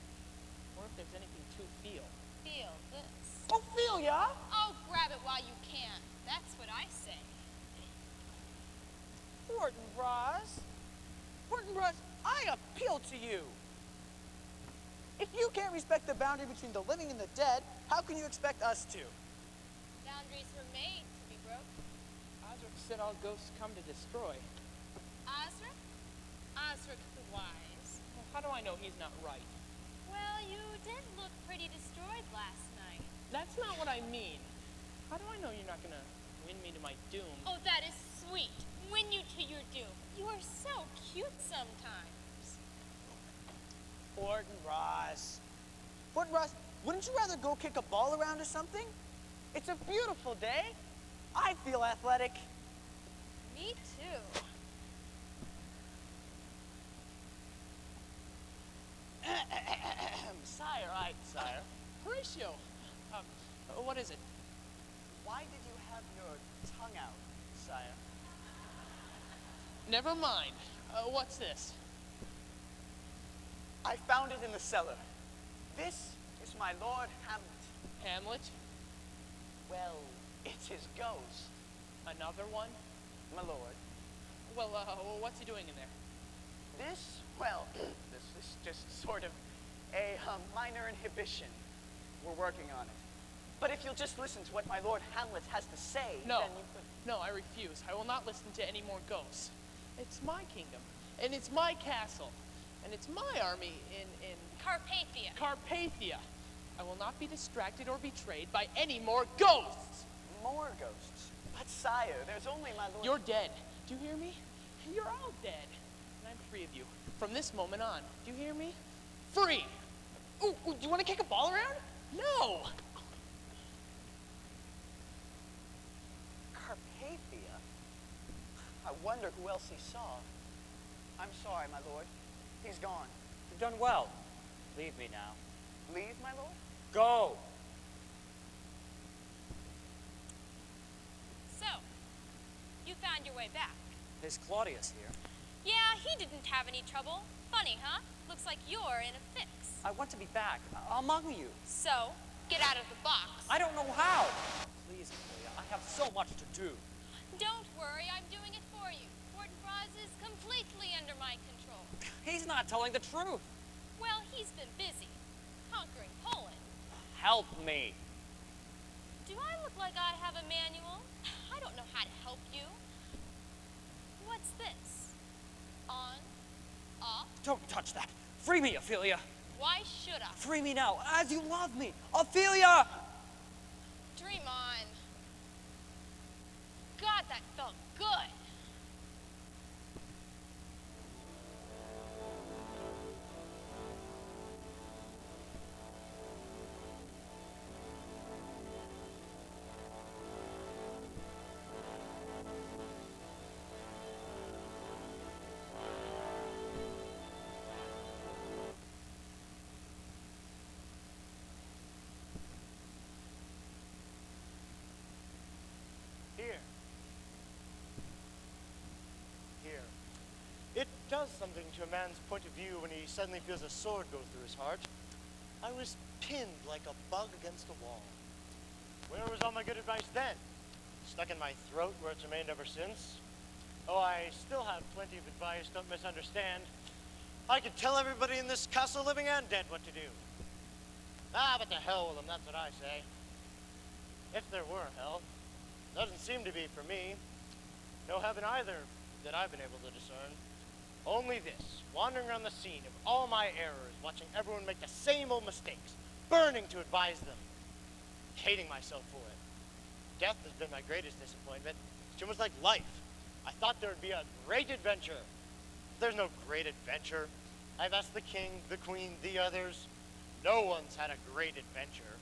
Or if there's anything to feel. Feel this. Ophelia! Oh, grab it while you can. That's what I say. Fortinbras, I appeal to you. If you can't respect the boundary between the living and the dead, how can you expect us to? Boundaries were made to be broken. Osric said all ghosts come to destroy. Osric? Osric the Wise. Well, how do I know he's not right? Well, you did look pretty destroyed last night. That's not what I mean. How do I know you're not gonna win me to my doom? Oh, that is sweet. Win you to your doom. You are so cute sometimes. Fortinbras, wouldn't you rather go kick a ball around or something? It's a beautiful day. I feel athletic. Me too. Sire. Horatio, what is it? Why did you have your tongue out, sire? Never mind. What's this? I found it in the cellar. This is my Lord Hamlet. Hamlet? Well, it's his ghost. Another one? My lord. Well, what's he doing in there? This is just sort of a minor inhibition. We're working on it. But if you'll just listen to what my Lord Hamlet has to say, No. then you could... No, I refuse. I will not listen to any more ghosts. It's my kingdom, and it's my castle, and it's my army in Carpathia. Carpathia. I will not be distracted or betrayed by any more ghosts. More ghosts? But sire, there's only my Lord... You're dead. Do you hear me? You're all dead. And I'm free of you. From this moment on. Do you hear me? Free! Ooh, do you want to kick a ball around? No! Carpathia? I wonder who else he saw. I'm sorry, my lord. He's gone. You've done well. Leave me now. Leave, my lord? Go! So, you found your way back. Is Claudius here? Yeah, he didn't have any trouble. Funny, huh? Looks like you're in a fix. I want to be back, among you. So, get out of the box. I don't know how. Please, Ophelia, I have so much to do. Don't worry, I'm doing it for you. Fortinbras is completely under my control. He's not telling the truth. Well, he's been busy conquering Poland. Help me. Do I look like I have a manual? I don't know how to help you. What's this? On, off. Don't touch that. Free me, Ophelia. Why should I? Free me now, as you love me. Ophelia! Dream on. God, that felt good. Here. It does something to a man's point of view when he suddenly feels a sword go through his heart. I was pinned like a bug against a wall. Where was all my good advice then? Stuck in my throat where it's remained ever since. Oh, I still have plenty of advice, don't misunderstand. I could tell everybody in this castle, living and dead, what to do. Ah, but to hell with them, that's what I say. If there were a hell. Doesn't seem to be for me. No heaven either that I've been able to discern. Only this, wandering around the scene of all my errors, watching everyone make the same old mistakes, burning to advise them, hating myself for it. Death has been my greatest disappointment. It's too much like life. I thought there would be a great adventure. There's no great adventure. I've asked the king, the queen, the others. No one's had a great adventure.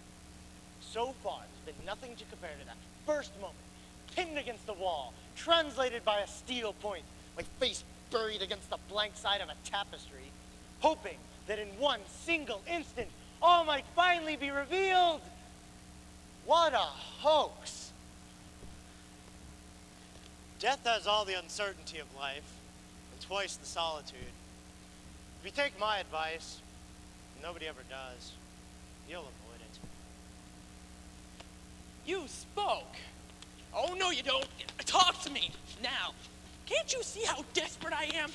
So far, there's been nothing to compare to that first moment, pinned against the wall, translated by a steel point, my face buried against the blank side of a tapestry, hoping that in one single instant, all might finally be revealed. What a hoax. Death has all the uncertainty of life, and twice the solitude. If you take my advice, nobody ever does, you'll avoid it. You spoke. Oh, no, you don't. Talk to me now. Can't you see how desperate I am?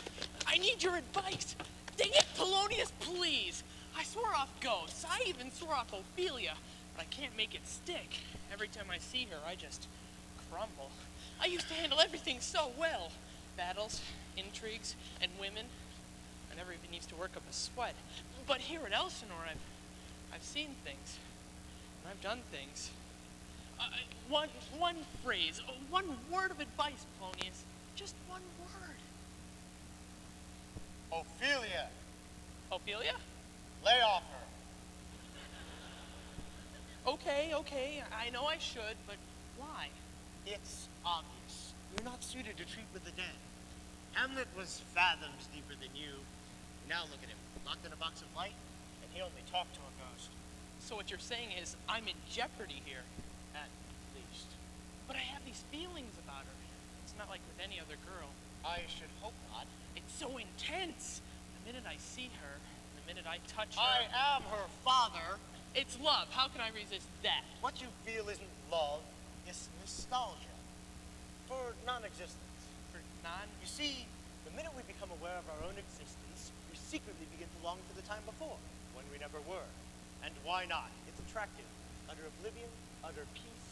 I need your advice. Dang it, Polonius, please. I swore off ghosts. I even swore off Ophelia, but I can't make it stick. Every time I see her, I just crumble. I used to handle everything so well. Battles, intrigues, and women. I never even used to work up a sweat. But here at Elsinore, I've seen things. And I've done things. One phrase, one word of advice, Polonius. Just one word. Ophelia. Ophelia? Lay off her. Okay, I know I should, but why? It's obvious. You're not suited to treat with the dead. Hamlet was fathoms deeper than you. Now look at him, locked in a box of light, and he only talked to a ghost. So what you're saying is I'm in jeopardy here. At least. But I have these feelings about her. It's not like with any other girl. I should hope not. It's so intense. The minute I see her, the minute I touch her... I am her father. It's love. How can I resist that? What you feel isn't love, it's nostalgia. For non-existence. You see, the minute we become aware of our own existence, we secretly begin to long for the time before, when we never were. And why not? It's attractive. Utter oblivion, utter peace,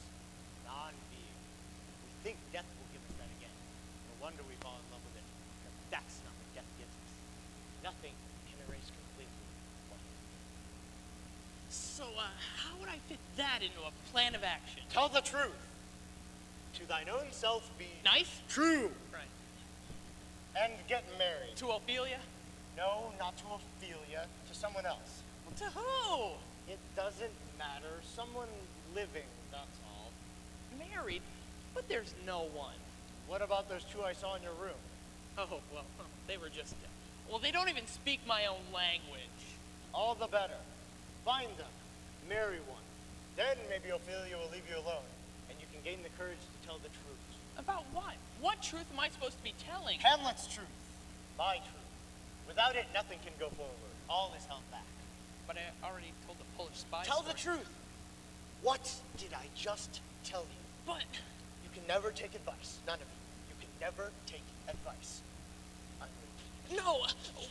non-being. We think death will give us that again. No wonder we fall in love with it. Because that's not what death gives us. Nothing can erase completely what has been. So, how would I fit that into a plan of action? Tell the truth. To thine own self be... Nice? True. Right. And get married. To Ophelia? No, not to Ophelia. To someone else. Well, to who? It doesn't matter. Someone living, that's all. Married? But there's no one. What about those two I saw in your room? Oh, well, they were just... Well, they don't even speak my own language. All the better. Find them. Marry one. Then maybe Ophelia will leave you alone, and you can gain the courage to tell the truth. About what? What truth am I supposed to be telling? Hamlet's truth. My truth. Without it, nothing can go forward. All is held back. But I already told the Polish spy Tell story. the truth. What did I just tell you? But... You can never take advice. None of you. You can never take advice. No!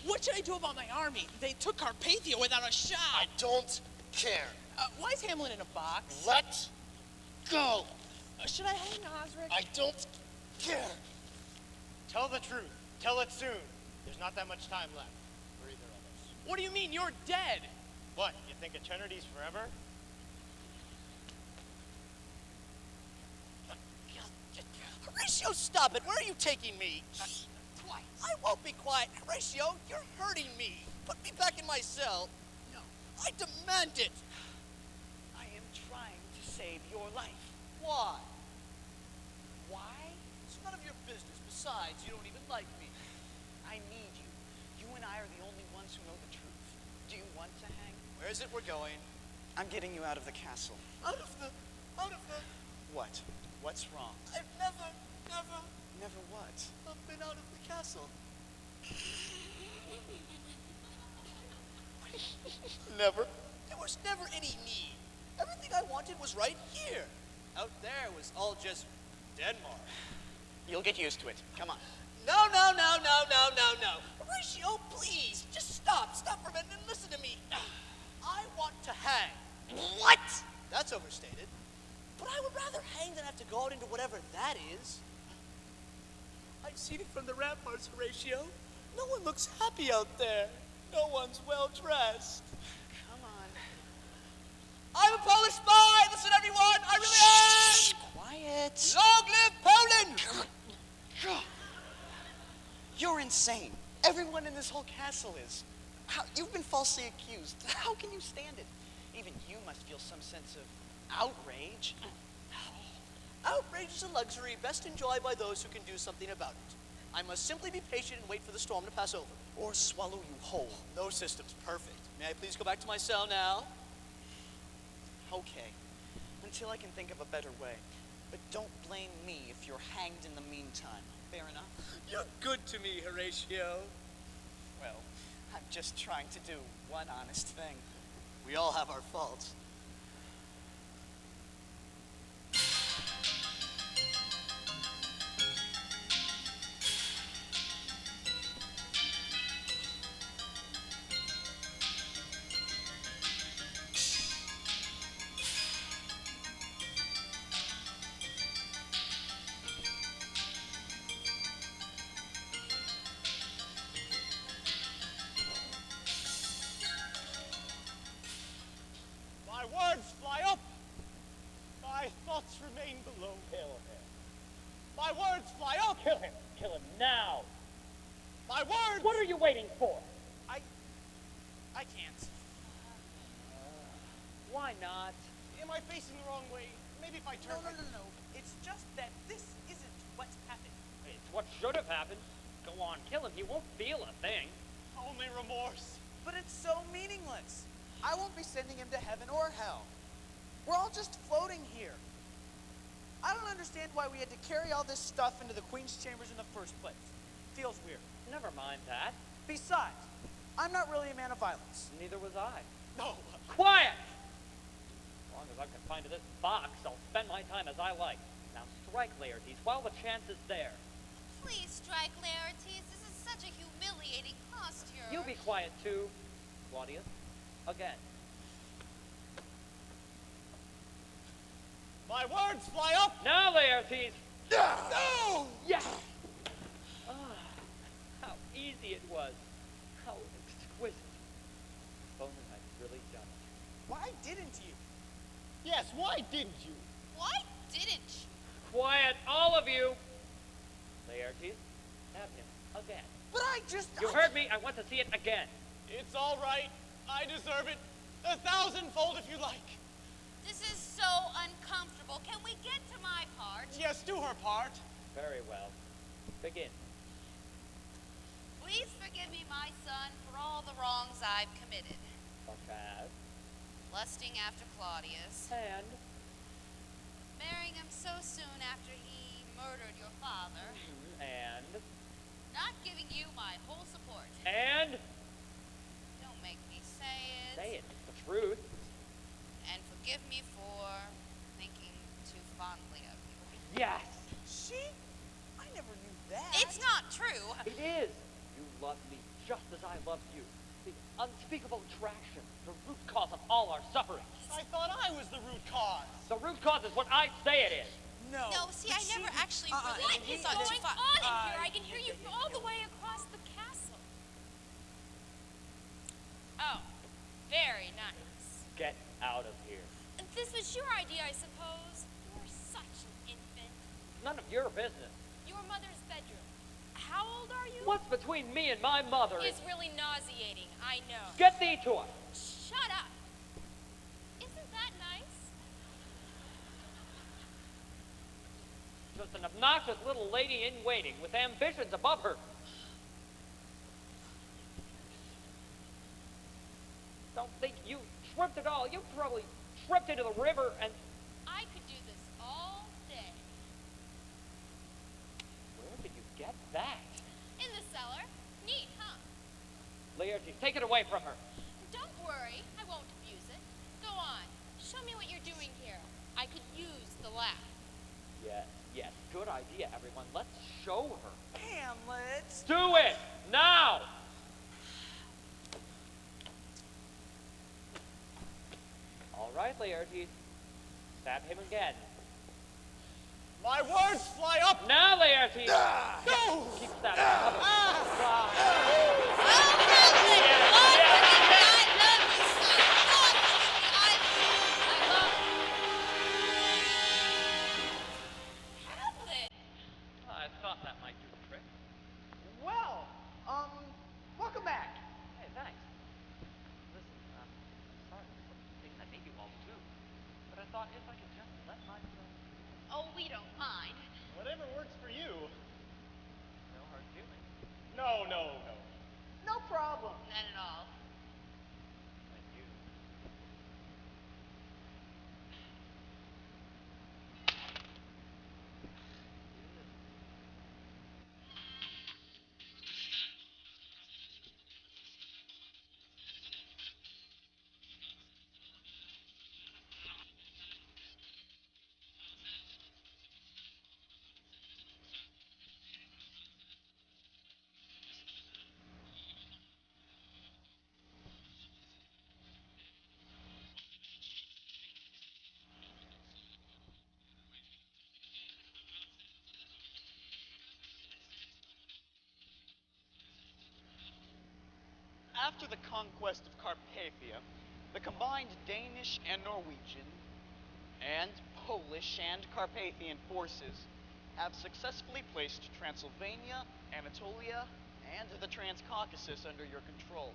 What should I do about my army? They took Carpathia without a shot. I don't care. Why is Hamlet in a box? Let go. Should I hang Osric? I don't care. Tell the truth. Tell it soon. There's not that much time left for either of us. What do you mean? You're dead. What? You think eternity's forever? Horatio, stop it. Where are you taking me? Twice. I won't be quiet. Horatio, you're hurting me. Put me back in my cell. No, I demand it. I am trying to save your life. Why? Why? It's none of your business. Besides, you don't even like me. I need you. You and I are the only ones who know the truth. Do you want to hang? Where is it we're going? I'm getting you out of the castle. Out of the... What? What's wrong? I've never... Never what? I've been out of the castle. Never? There was never any need. Everything I wanted was right here. Out there was all just Denmark. You'll get used to it. Come on. No. Horatio, please, just stop. Stop for a minute and listen to me. I want to hang. What? That's overstated. But I would rather hang than have to go out into whatever that is. I've seen it from the ramparts, Horatio. No one looks happy out there. No one's well dressed. Come on. I'm a Polish spy! Listen, everyone! I really am! Quiet. Long live Poland! You're insane. Everyone in this whole castle is. You've been falsely accused. How can you stand it? Even you must feel some sense of outrage. Outrage is a luxury best enjoyed by those who can do something about it. I must simply be patient and wait for the storm to pass over. Or swallow you whole. No system's perfect. May I please go back to my cell now? Okay. Until I can think of a better way. But don't blame me if you're hanged in the meantime. Fair enough? You're good to me, Horatio. Well, I'm just trying to do one honest thing. We all have our faults. My words fly up. My thoughts remain below. Kill him. My words fly up. Kill him. Kill him now. My words. What are you waiting for? I can't. Why not? Am I facing the wrong way? Maybe if I turn. No. It's just that this isn't what's happened. It's what should have happened. Go on, kill him. He won't feel a thing. Only remorse. But it's so meaningless. I won't be sending him to heaven or hell. We're all just floating here. I don't understand why we had to carry all this stuff into the Queen's chambers in the first place. Feels weird. Never mind that. Besides, I'm not really a man of violence. Neither was I. No. Quiet! As long as I'm confined to this box, I'll spend my time as I like. Now strike, Laertes, while the chance is there. Please strike, Laertes. This is such a humiliating posture. You be quiet, too, Claudius. Again. My words fly up. Now, Laertes! No! Yes! Ah, how easy it was. How exquisite. If only I'd really done it. Why didn't you? Yes, why didn't you? Why didn't you? Quiet, all of you! Laertes, have him again. But I just... You heard me. I want to see it again. It's all right. I deserve it. 1,000-fold if you like. This is so uncomfortable. Can we get to my part? Yes, do her part. Very well. Begin. Please forgive me, my son, for all the wrongs I've committed. Such as? Lusting after Claudius. And? Marrying him so soon after he murdered your father. And? Not giving you my whole support. And? Don't make me say it. Say it. It's the truth. And forgive me for thinking too fondly of you. Yes! She? I never knew that. It's not true. It is. You love me just as I love you. The unspeakable attraction, the root cause of all our suffering. I thought I was the root cause. The root cause is what I say it is. No. No, see, I never actually really... What is thought going too far. on in here? I can hear you all the way across the castle. Oh, very nice. Get out of here. This was your idea, I suppose. You're such an infant. None of your business. Your mother's bedroom. How old are you? What's between me and my mother It's really nauseating, I know. Get thee to her. Shut up. Isn't that nice? Just an obnoxious little lady in waiting with ambitions above her. Don't think you tripped at all. You probably tripped into the river and... I could do this all day. Where did you get that? In the cellar. Neat, huh? Laertes, take it away from her. Don't worry, I won't abuse it. Go on. Show me what you're doing here. I could use the laugh. Yes, good idea, everyone. Let's show her. Hamlet. Do it! Now! All right, Laertes. Stab him again. My words fly up. Now, Laertes. No. Keep that up. I thought that might do the trick. Well, welcome back. Hey, thanks. Listen, I'm sorry for something that made you all too. But I thought if I could just let myself... Oh, we don't mind. Whatever works for you. No hard feelings. No. No problem. None at all. Thank you. After the conquest of Carpathia, the combined Danish and Norwegian and Polish and Carpathian forces have successfully placed Transylvania, Anatolia, and the Transcaucasus under your control.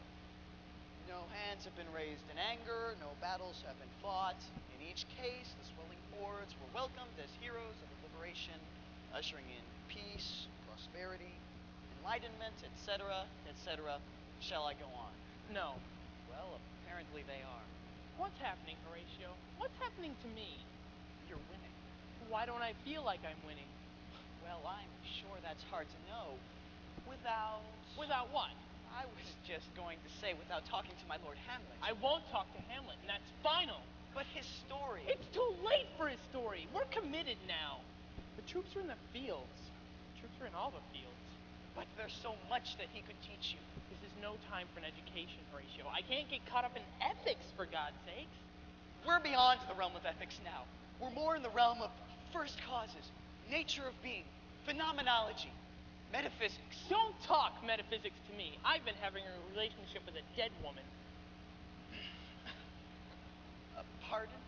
No hands have been raised in anger, no battles have been fought. In each case, the swelling hordes were welcomed as heroes of the liberation, ushering in peace, prosperity, enlightenment, etc., etc. Shall I go on? No. Well, apparently they are. What's happening, Horatio? What's happening to me? You're winning. Why don't I feel like I'm winning? Well, I'm sure that's hard to know. Without... Without what? I was just going to say without talking to my Lord Hamlet. I won't talk to Hamlet, and that's final. But his story... It's too late for his story. We're committed now. The troops are in the fields. The troops are in all the fields. But there's so much that he could teach you. This is no time for an education, Horatio. I can't get caught up in ethics, for God's sakes. We're beyond the realm of ethics now. We're more in the realm of first causes, nature of being, phenomenology, metaphysics. Don't talk metaphysics to me. I've been having a relationship with a dead woman. Pardon?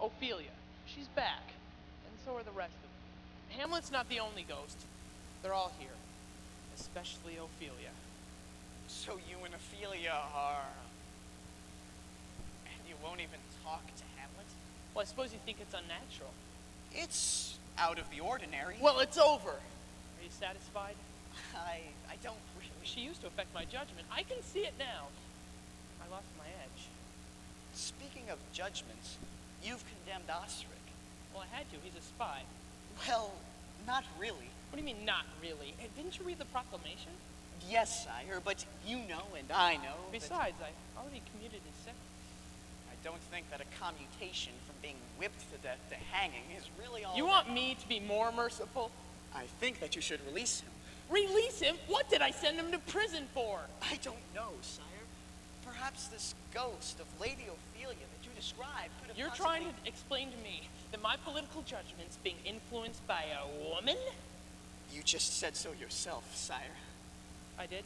Ophelia. She's back. And so are the rest of them. Hamlet's not the only ghost. They're all here. Especially Ophelia. So you and Ophelia are... And you won't even talk to Hamlet? Well, I suppose you think it's unnatural. It's out of the ordinary. Well, it's over. Are you satisfied? I don't really... She used to affect my judgment. I can see it now. I lost my edge. Speaking of judgments, you've condemned Osric. Well, I had to. He's a spy. Well, not really. What do you mean, not really? Didn't you read the proclamation? Yes, sire, but you know and I know. Besides, I already commuted his sentence. I don't think that a commutation from being whipped to death to hanging is really all... You want me to be more merciful? I think that you should release him. Release him? What did I send him to prison for? I don't know, sire. Perhaps this ghost of Lady Ophelia that you described could have You're possibly... trying to explain to me that my political judgment's being influenced by a woman? You just said so yourself, sire. I did?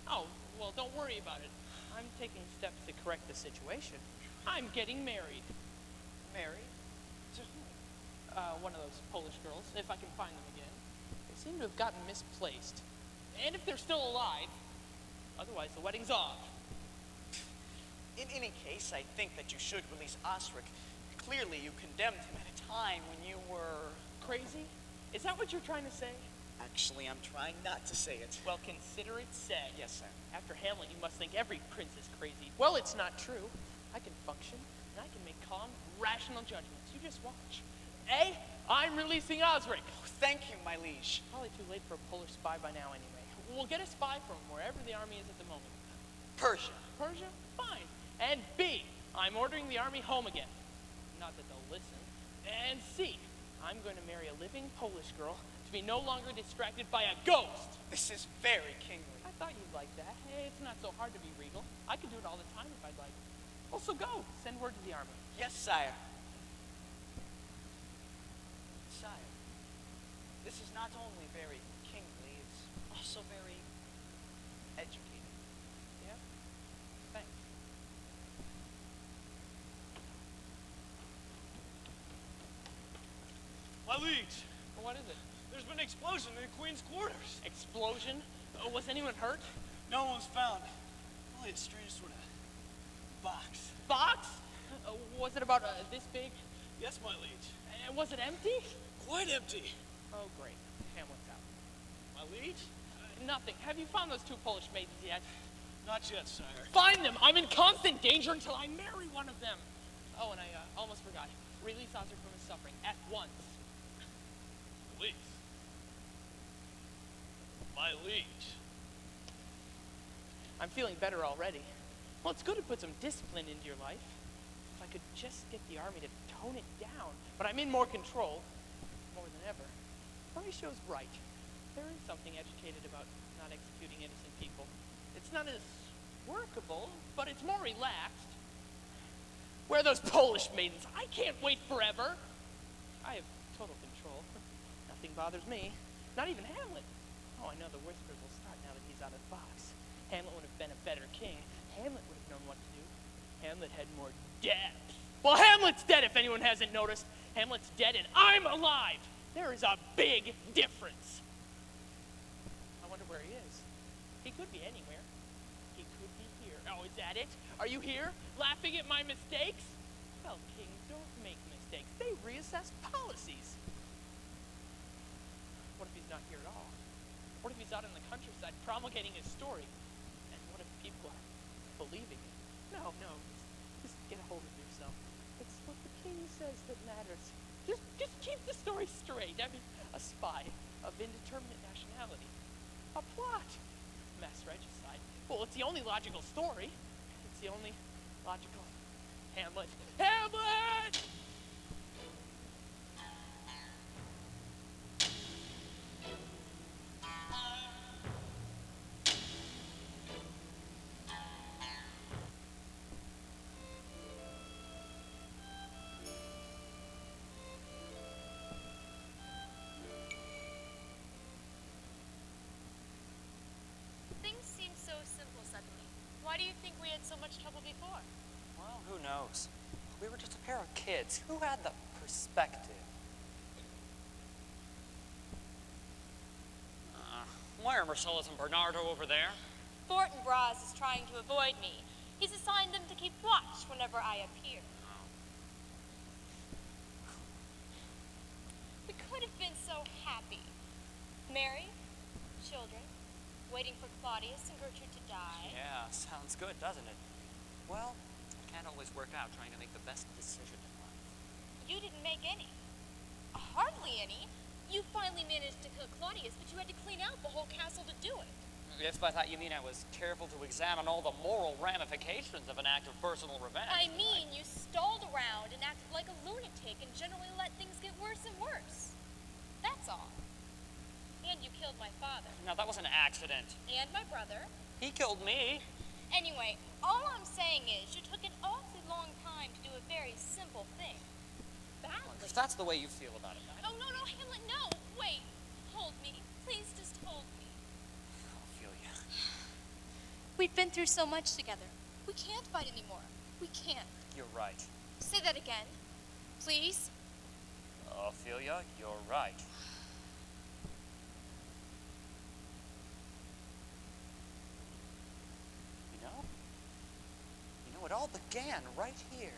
Oh, well, don't worry about it. I'm taking steps to correct the situation. I'm getting married. Married? To whom? One of those Polish girls, if I can find them again. They seem to have gotten misplaced. And if they're still alive, otherwise the wedding's off. In any case, I think that you should release Osric. Clearly, you condemned him at a time when you were... Crazy? Is that what you're trying to say? Actually, I'm trying not to say it. Well, consider it said. Yes, sir. After Hamlet, you must think every prince is crazy. Well, it's not true. I can function, and I can make calm, rational judgments. You just watch. I'm releasing Osric. Oh, thank you, my liege. Probably too late for a Polish spy by now anyway. We'll get a spy from wherever the army is at the moment. Persia. Persia? Fine. And B, I'm ordering the army home again. Not that they'll listen. And C, I'm going to marry a living Polish girl to be no longer distracted by a ghost. This is very kingly. I thought you'd like that. Hey, it's not so hard to be regal. I could do it all the time if I'd like. Well, so go. Send word to the army. Yes, sire. Sire. This is not only very kingly, it's also very educated. Yeah? Thanks. My liege, What is it? there's been an explosion in the Queen's quarters. Explosion? Was anyone hurt? No one's found. Only a strange sort of box. Box? Was it about this big? Yes, my liege. And was it empty? Quite empty. Oh, great. Hamlet's out. My liege? Nothing. Have you found those two Polish maidens yet? Not yet, sire. Find them! I'm in constant danger until I marry one of them. Oh, and I almost forgot. Release Ozer from his suffering at once. Please. My liege. I'm feeling better already. Well, it's good to put some discipline into your life. If I could just get the army to tone it down. But I'm in more control. More than ever. Mauricio's right. There is something educated about not executing innocent people. It's not as workable, but it's more relaxed. Where are those Polish maidens? I can't wait forever. I have total control. Nothing bothers me. Not even Hamlet. Oh, I know the whispers will start now that he's out of the box. Hamlet would have been a better king. Hamlet would have known what to do. Hamlet had more depth. Well, Hamlet's dead if anyone hasn't noticed. Hamlet's dead and I'm alive. There is a big difference. I wonder where he is. He could be anywhere. He could be here. Oh, is that it? Are you here? Laughing at my mistakes? Well, kings don't make mistakes. They reassess policies. What if he's not here at all? What if he's out in the countryside promulgating his story? And what if people are believing it? No, just get a hold of yourself. It's what the king says that matters. Just keep the story straight. I mean, a spy of indeterminate nationality. A plot. Mass regicide. Well, it's the only logical story. It's the only logical Hamlet. Hamlet! Things seem so simple suddenly. Why do you think we had so much trouble before? Well, who knows? We were just a pair of kids. Who had the perspective? Why are Marcellus and Bernardo over there? Fortinbras is trying to avoid me. He's assigned them to keep watch whenever I appear. We could have been so happy. Married, children, waiting for Claudius and Gertrude to die. Yeah, sounds good, doesn't it? Well, it can't always work out trying to make the best decision in life. You didn't make any. Hardly any. You finally managed to kill Claudius, but you had to clean out the whole castle to do it. If by that you mean I was careful to examine all the moral ramifications of an act of personal revenge. I mean, you stalled around and acted like a lunatic and generally let things get worse and worse. That's all. And you killed my father. Now, that was an accident. And my brother. He killed me. Anyway, all I'm saying is you took an awfully long time to do a very simple thing. Badly. If that's the way you feel about it, Oh, no, Hamlet, no. Wait. Hold me. Please just hold me. Ophelia. We've been through so much together. We can't fight anymore. We can't. You're right. Say that again. Please. Ophelia, you're right. You know, it all began right here.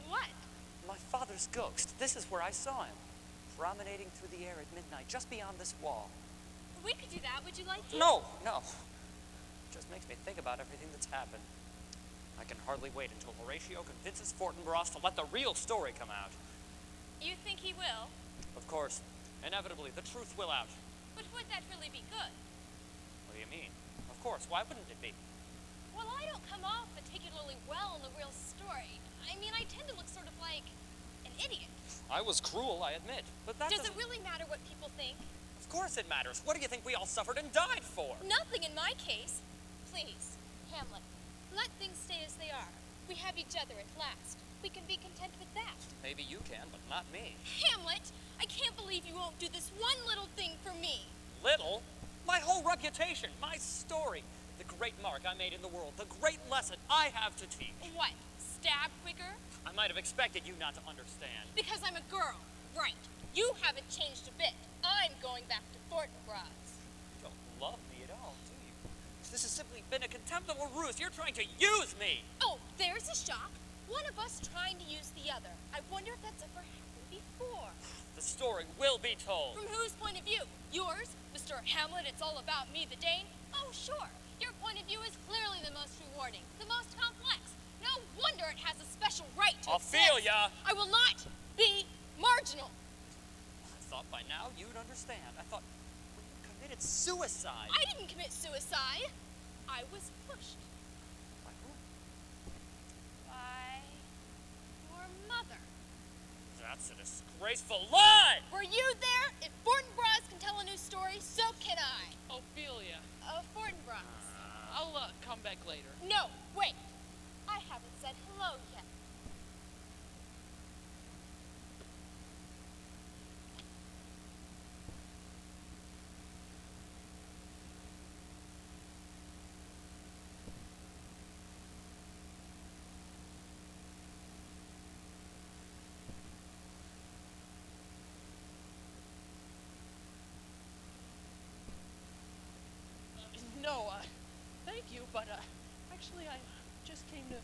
What? My father's ghost. This is where I saw him, promenading through the air at midnight, just beyond this wall. We could do that. Would you like to? No. It just makes me think about everything that's happened. I can hardly wait until Horatio convinces Fortinbras to let the real story come out. You think he will? Of course. Inevitably, the truth will out. But would that really be good? What do you mean? Of course. Why wouldn't it be? Well, I don't come off particularly well in the real story. I mean, I tend to look sort of like an idiot. I was cruel, I admit. But that Does it really matter what people think? Of course it matters. What do you think we all suffered and died for? Nothing in my case. Please, Hamlet, let things stay as they are. We have each other at last. We can be content with that. Maybe you can, but not me. Hamlet, I can't believe you won't do this one little thing for me. Little? My whole reputation, my story, the great mark I made in the world, the great lesson I have to teach. What? Stab quicker? I might have expected you not to understand. Because I'm a girl, right. You haven't changed a bit. I'm going back to Fortinbras. You don't love me at all, do you? This has simply been a contemptible ruse. You're trying to use me. Oh, there's a shock. One of us trying to use the other. I wonder if that's ever happened before. The story will be told. From whose point of view? Yours? Mr. Hamlet, it's all about me, the Dane? Oh, sure. Your point of view is clearly the most rewarding, the most complex. No wonder it has a special right to Ophelia! exist. I will not be marginal. I thought by now you'd understand. I thought you committed suicide. I didn't commit suicide. I was pushed. By whom? By your mother. That's a disgraceful lie! Were you there? If Fortinbras can tell a new story, so can I. Ophelia. Fortinbras. I'll come back later. No, wait. I haven't said hello yet. No, thank you, but actually I just came to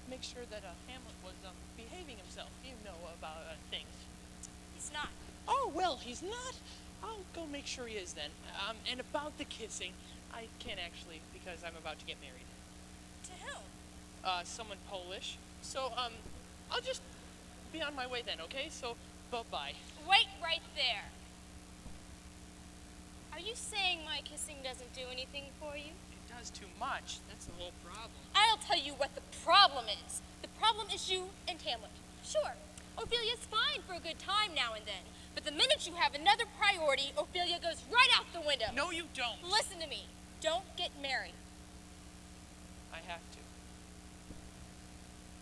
make sure that Hamlet was behaving himself. You know about things. He's not. Oh, well, he's not? I'll go make sure he is then. And about the kissing, I can't actually because I'm about to get married. To who? Someone Polish. So, I'll just be on my way then, okay? So, bye-bye. Wait right there. Are you saying my kissing doesn't do anything for you? It does too much. That's the whole problem. I'll tell you what the problem is. The problem is you and Hamlet. Sure, Ophelia's fine for a good time now and then. But the minute you have another priority, Ophelia goes right out the window. No, you don't. Listen to me. Don't get married. I have to.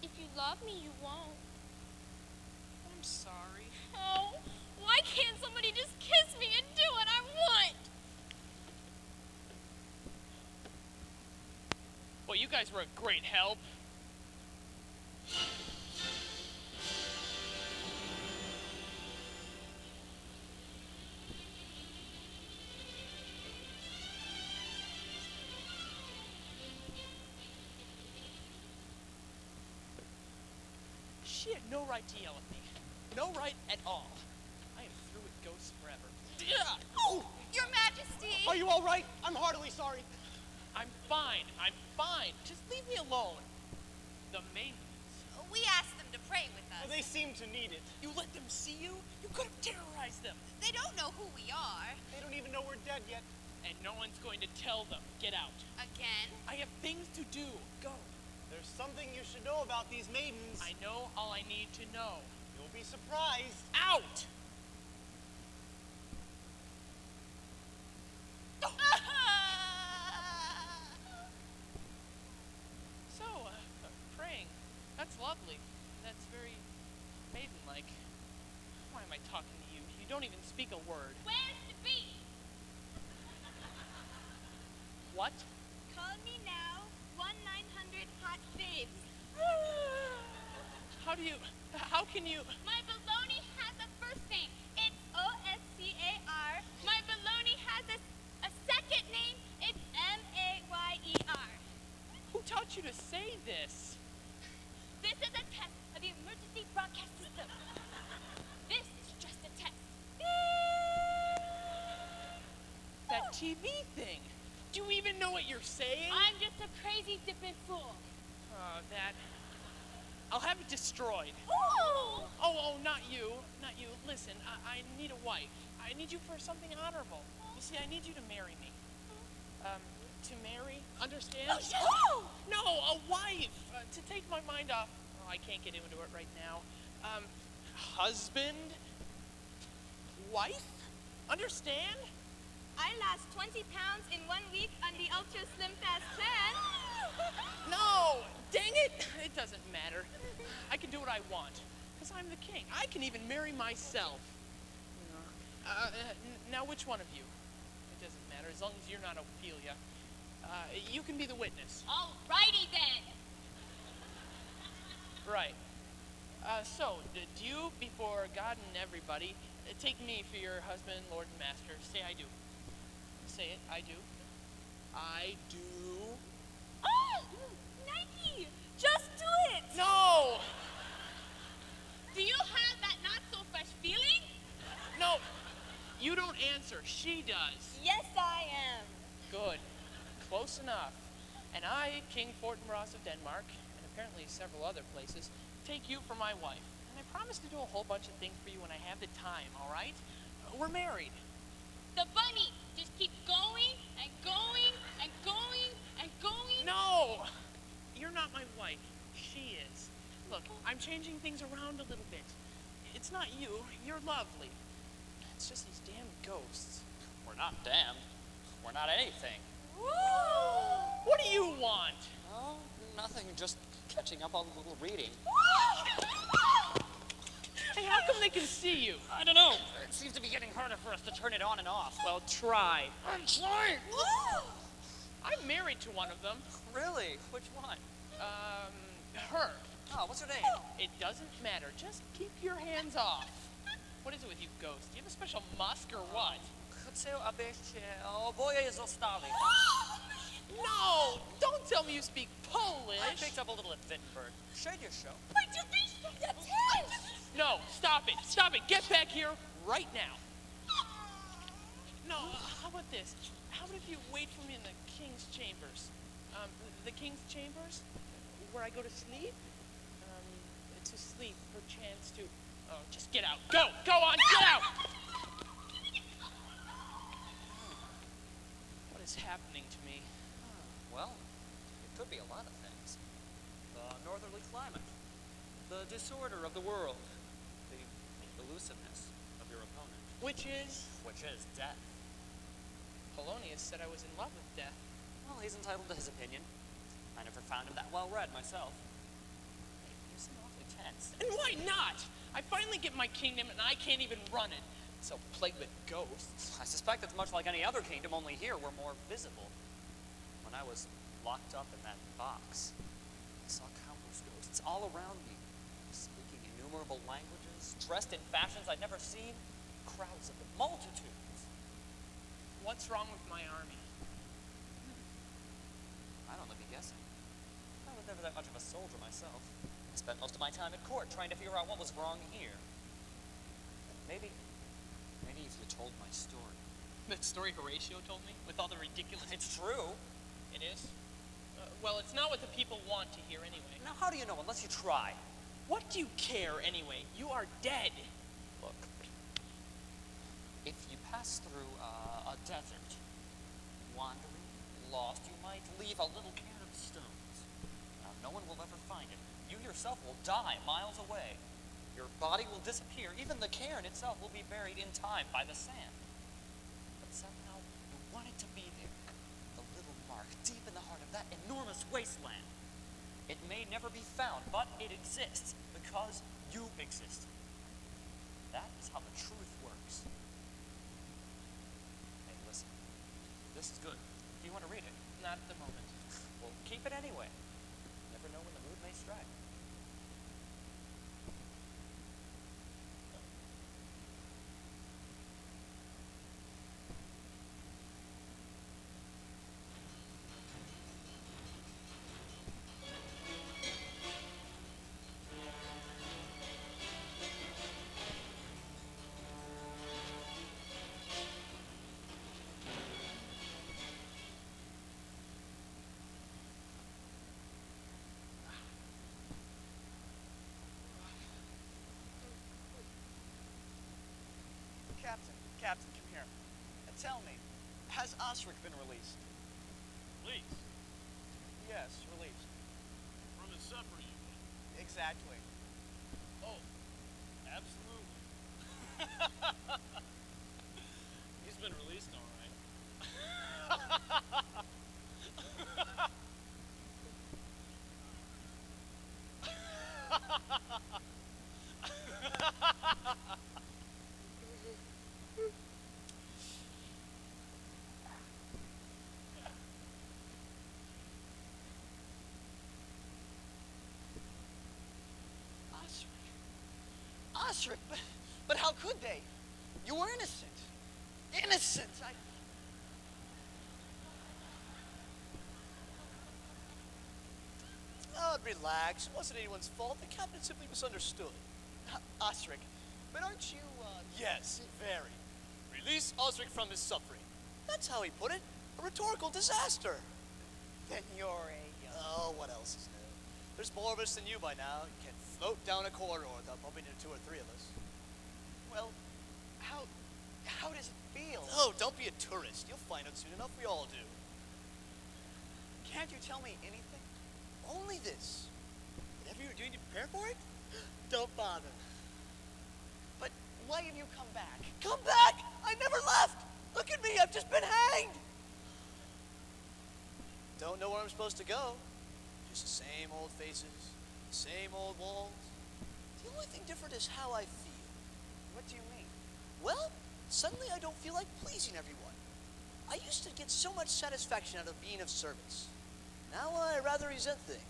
If you love me, you won't. I'm sorry. Oh, why can't somebody just kiss me and do what I want? Well, you guys were a great help. She had no right to yell at me. No right at all. I am through with ghosts forever. Oh, Your Majesty! Are you all right? I'm heartily sorry. I'm fine. I'm fine. Just leave me alone. The maidens. We asked them to pray with us. Well, they seem to need it. You let them see you? You could have terrorized them. They don't know who we are. They don't even know we're dead yet. And no one's going to tell them. Get out. Again? I have things to do. Go. There's something you should know about these maidens. I know all I need to know. You'll be surprised. Out! So, praying. That's lovely. That's very maiden-like. Why am I talking to you? You don't even speak a word. Where's the bee? What? Call me now. 1-900 hot babes. How can you? My baloney has a first name. It's O-S-C-A-R. My baloney has a second name. It's M-A-Y-E-R. Who taught you to say this? This is a test of the emergency broadcast system. This is just a test. That TV thing. Do you even know what you're saying? I'm just a crazy dipping fool. That. I'll have it destroyed. Ooh! Oh, not you. Not you. Listen, I need a wife. I need you for something honorable. You see, I need you to marry me. To marry? Understand? Oh, no, a wife! To take my mind off. Oh, I can't get into it right now. Husband? Wife? Understand? I lost 20 pounds in 1 week on the Ultra Slim Fast plan. No! Dang it! It doesn't matter. I can do what I want, because I'm the king. I can even marry myself. Now, which one of you? It doesn't matter, as long as you're not Ophelia. You can be the witness. Alrighty then. Right. So, do you, before God and everybody, take me for your husband, Lord and Master? Say I do. Say it, I do. I do. Oh, Nike, just do it. No! Do you have that not-so-fresh feeling? No, you don't answer. She does. Yes, I am. Good. Close enough. And I, King Fortinbras of Denmark, and apparently several other places, take you for my wife. And I promise to do a whole bunch of things for you when I have the time, all right? We're married. The bunny just keep going and going and going and going. No! You're not my wife. She is. Look, I'm changing things around a little bit. It's not you. You're lovely. It's just these damn ghosts. We're not damned. We're not anything. Woo! What do you want? Oh, nothing. Just catching up on a little reading. Hey, how come they can see you? I don't know. It seems to be getting harder for us to turn it on and off. Well, try. I'm trying. I'm married to one of them. Really? Which one? Her. Oh, what's her name? It doesn't matter. Just keep your hands off. What is it with you ghosts? Do you have a special musk or what? Chcę, abyście oboje zostali. No! Don't tell me you speak Polish. I picked up a little at Wittenberg. Shade your show. But you reached the test. No, stop it. Stop it. Get back here right now. No, how about this? How about if you wait for me in the king's chambers? The king's chambers? Where I go to sleep? To sleep, perchance to... Oh, just get out. Go! Go on, get out! What is happening to me? Well, it could be a lot of things. The northerly climate, the disorder of the world, the elusiveness of your opponent. Which is? Which is death. Polonius said I was in love with death. Well, he's entitled to his opinion. I never found him that well-read myself. Hey, you seem awfully tense. And why not? I finally get my kingdom and I can't even run it. So plagued with ghosts. I suspect it's much like any other kingdom, only here we're more visible. When I was locked up in that box, I saw countless ghosts all around me, speaking innumerable languages, dressed in fashions I'd never seen, crowds of them, multitudes. What's wrong with my army? I don't let me guessing. I was never that much of a soldier myself. I spent most of my time at court trying to figure out what was wrong here. Maybe if you told my story. That story Horatio told me, with all the ridiculous... It's true. It is? Well, it's not what the people want to hear anyway. Now, how do you know unless you try? What do you care anyway? You are dead. Look, if you pass through a desert, wandering, lost, you might leave a little cairn of stones. Now, no one will ever find it. You yourself will die miles away. Your body will disappear. Even the cairn itself will be buried in time by the sand. But somehow, you want it to be there. The little mark deep in the heart of that enormous wasteland. It may never be found, but it exists because you exist. That is how the truth works. Hey, listen. This is good. Do you want to read it? Not at the moment. Well, keep it anyway. Never know when the mood may strike. Captain, come here. And tell me, has Osric been released? Released? Yes, released. From his supper, you mean? Exactly. Oh, absolutely. He's been released, all right. Osric, but how could they? You were innocent. Innocent! Oh, relax. It wasn't anyone's fault. The captain simply misunderstood. Osric, but aren't you, Yes, very. Release Osric from his suffering. That's how he put it. A rhetorical disaster. Then you're a... Oh, what else is new? There's more of us than you by now. You can float down a corridor without bumping into 2 or 3 of us. Well, how does it feel? Oh, don't be a tourist. You'll find out soon enough. We all do. Can't you tell me anything? Only this. Whatever you're doing to prepare for it, don't bother. But why have you come back? Come back? I never left. Look at me. I've just been hanged. Don't know where I'm supposed to go. Just the same old faces, the same old walls. The only thing different is how I feel. What do you mean? Well, suddenly I don't feel like pleasing everyone. I used to get so much satisfaction out of being of service. Now I rather resent things.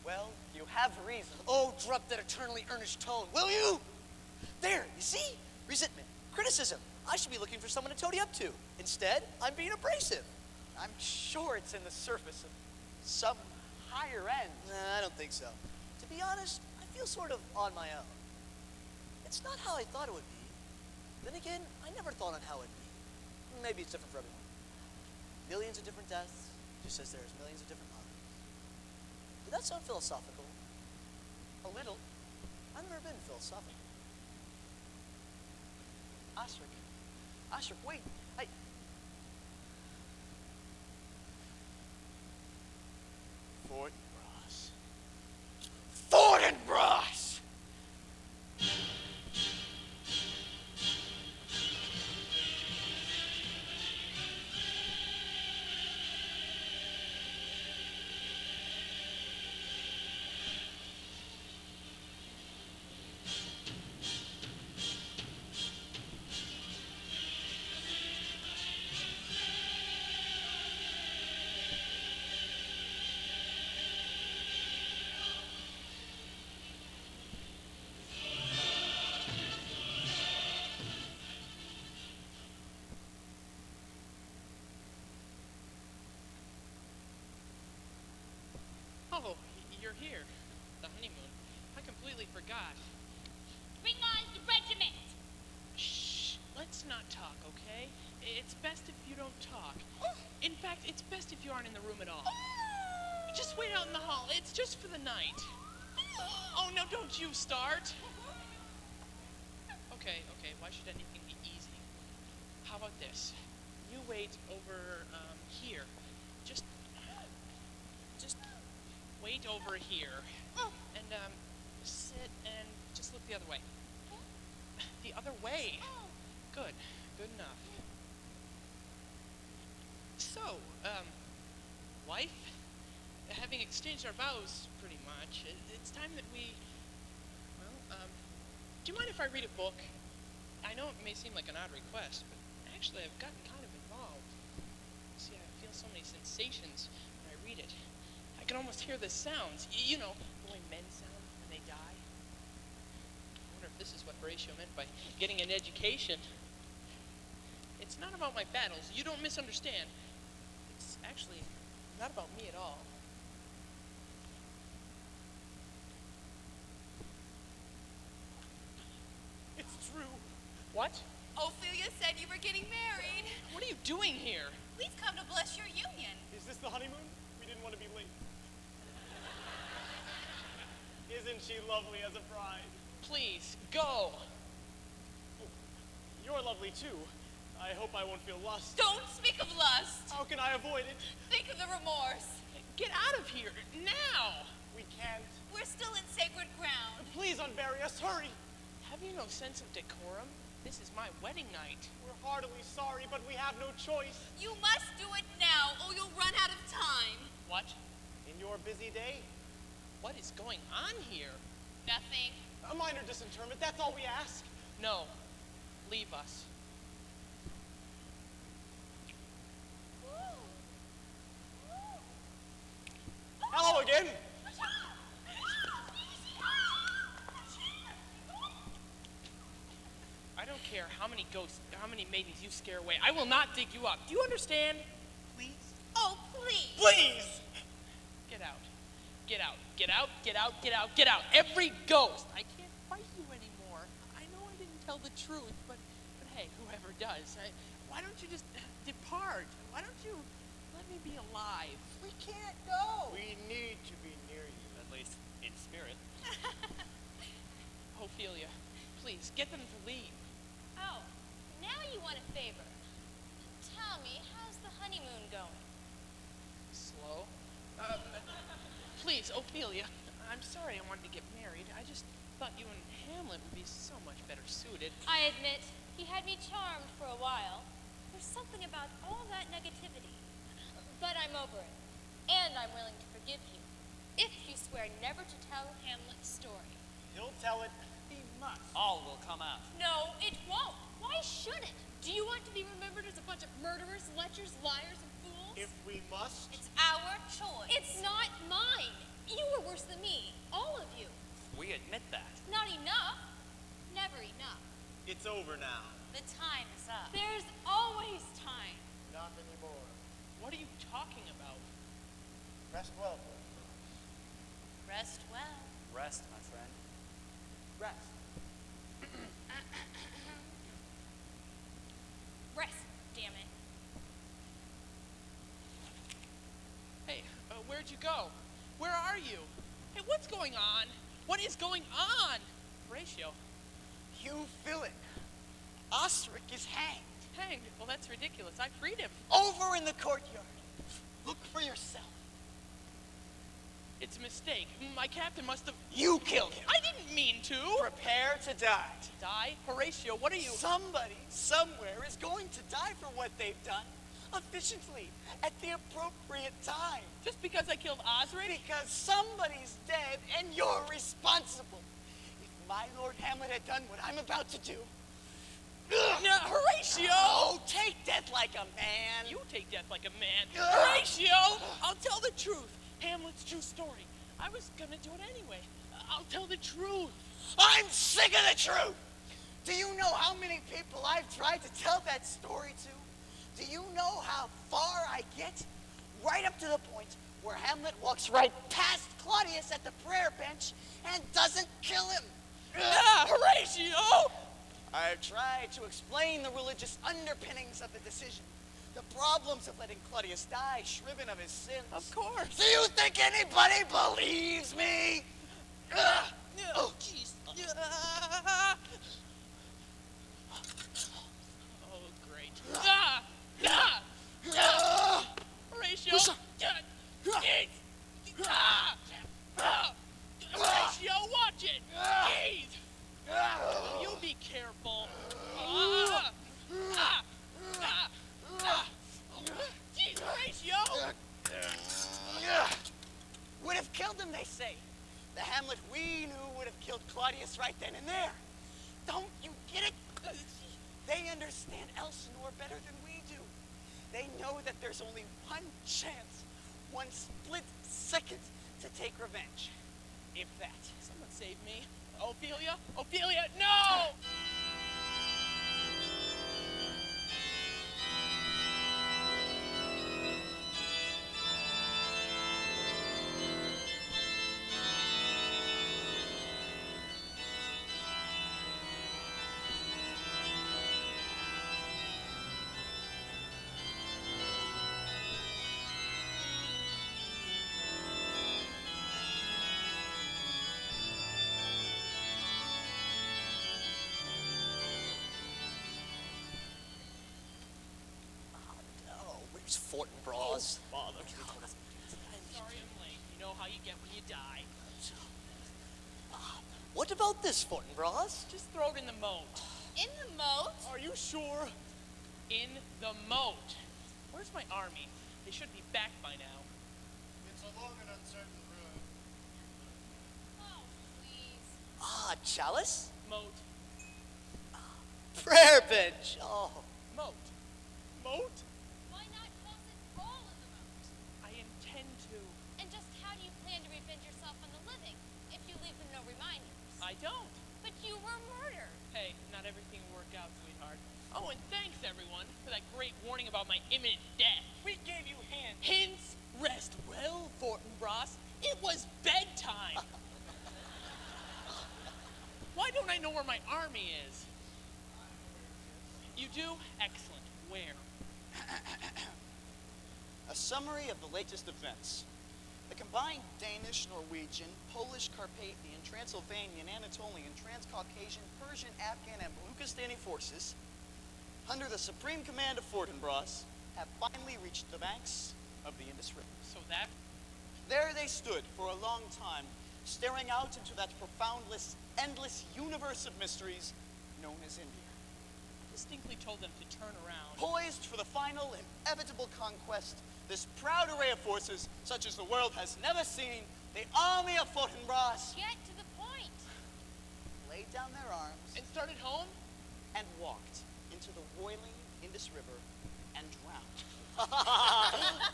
Well, you have reason. Oh, drop that eternally earnest tone, will you? There, you see? Resentment, criticism. I should be looking for someone to toady up to. Instead, I'm being abrasive. I'm sure it's in the surface of some higher end. Nah, I don't think so. To be honest, I feel sort of on my own. It's not how I thought it would be. Then again, I never thought on how it'd be. Maybe it's different for everyone. Millions of different deaths, just as there's millions of different lives. Did that sound philosophical? A little. I've never been philosophical. Osric, wait. Fortinbras. Fortinbras! Oh, you're here. The honeymoon. I completely forgot. Bring on the regiment! Shh. Let's not talk, okay? It's best if you don't talk. In fact, it's best if you aren't in the room at all. Just wait out in the hall. It's just for the night. Oh, no, don't you start. Okay. Why should anything be easy? How about this? You wait over here. Just wait over here. And sit and just look the other way. The other way. Good enough. So, wife, having exchanged our vows pretty much, it's time that we, do you mind if I read a book? I know it may seem like an odd request, but actually I've gotten kind of involved. See, I feel so many sensations when I read it. I can almost hear the sounds, you know, the way men sound when they die. I wonder if this is what Horatio meant by getting an education. It's not about my battles, you don't misunderstand. It's actually not about me at all. It's true. What? Ophelia said you were getting married. What are you doing here? We've come to bless your union. Is this the honeymoon? We didn't want to be late. Isn't she lovely as a bride? Please, go. Oh, you're lovely too. I hope I won't feel lust. Don't speak of lust. How can I avoid it? Think of the remorse. Get out of here, now. We can't. We're still in sacred ground. Please unbury us, hurry. Have you no sense of decorum? This is my wedding night. We're heartily sorry, but we have no choice. You must do it now, or you'll run out of time. What? In your busy day? What is going on here? Nothing. A minor disinterment, that's all we ask. No. Leave us. Hello again. I don't care how many ghosts, how many maidens you scare away. I will not dig you up. Do you understand? Please? Oh, please. Please! Get out. Get out. Get out. Get out. Get out. Get out. Every ghost. I can't fight you anymore. I know I didn't tell the truth, but hey, whoever does, why don't you just depart? Why don't you let me be alive? We can't go. We need to be near you. At least in spirit. Ophelia, please, get them to leave. Oh, now you want a favor. Tell me, how's the honeymoon going? Slow? Please, Ophelia, I'm sorry I wanted to get married. I just thought you and Hamlet would be so much better suited. I admit, he had me charmed for a while. There's something about all that negativity. But I'm over it. And I'm willing to forgive you. If you swear never to tell Hamlet's story. He'll tell it. He must. All will come out. No, it won't. Why should it? Do you want to be remembered as a bunch of murderers, lechers, liars, and fools? If we must. It's our choice. It's not mine. You were worse than me. All of you. We admit that. Not enough. Never enough. It's over now. The time is up. There's always time. Not anymore. What are you talking about? Rest well. Rest well. Rest, my friend. Rest. Rest, damn it. Hey, where'd you go? Where are you? Hey, what's going on? What is going on? Horatio. You villain. Osric is hanged. Hanged? Well, that's ridiculous. I freed him. Over in the courtyard. Look for yourself. It's a mistake. My captain must have... You killed him. I didn't mean to. Prepare to die. Die? Horatio, what are you... Somebody, somewhere, is going to die for what they've done. Efficiently, at the appropriate time. Just because I killed Osric? Because somebody's dead and you're responsible. If my Lord Hamlet had done what I'm about to do... No, Horatio! Oh, take death like a man. You take death like a man. Horatio! I'll tell the truth. Hamlet's true story. I was gonna do it anyway. I'll tell the truth. I'm sick of the truth! Do you know how many people I've tried to tell that story to? Do you know how far I get? Right up to the point where Hamlet walks right past Claudius at the prayer bench and doesn't kill him. Horatio! I've tried to explain the religious underpinnings of the decision. The problems of letting Claudius die, shriven of his sins. Of course. Do you think anybody believes me? Oh, jeez. Oh, great. Horatio! Horatio, watch it! Jeez! You be careful. Jeez, Horatio! Would have killed him, they say. The Hamlet we knew would have killed Claudius right then and there. Don't you get it? They understand Elsinore better than we do. They know that there's only one chance, one split second to take revenge. If that. Someone save me. Ophelia? Ophelia, no! Fortinbras. Father. I'm sorry I'm late. You know how you get when you die. What about this, Fortinbras? Just throw it in the moat. In the moat? Are you sure? In the moat. Where's my army? They should be back by now. It's a long and uncertain road. Oh, please. chalice? Moat. Prayer bench. Oh. Moat. Moat? Why not toss it all in the moat? I intend to. And just how do you plan to revenge yourself on the living if you leave them no reminders? I don't. But you were murdered. Hey, not everything will work out, sweetheart. Oh, and thanks, everyone, for that great warning about my imminent death. We gave you hints. Hints? Rest well, Fortinbras. It was bedtime. Why don't I know where my army is? You do? Excellent. Where? A summary of the latest events. The combined Danish, Norwegian, Polish, Carpathian, Transylvanian, Anatolian, Transcaucasian, Persian, Afghan, and Baluchistani forces, under the supreme command of Fortinbras, have finally reached the banks of the Indus River. So that? There they stood for a long time, staring out into that profoundless, endless universe of mysteries known as India. Distinctly told them to turn around. Poised for the final, inevitable conquest, this proud array of forces, such as the world has never seen, the army of Fortinbras, Get to the point. laid down their arms And started home? and walked into the roiling Indus River and drowned.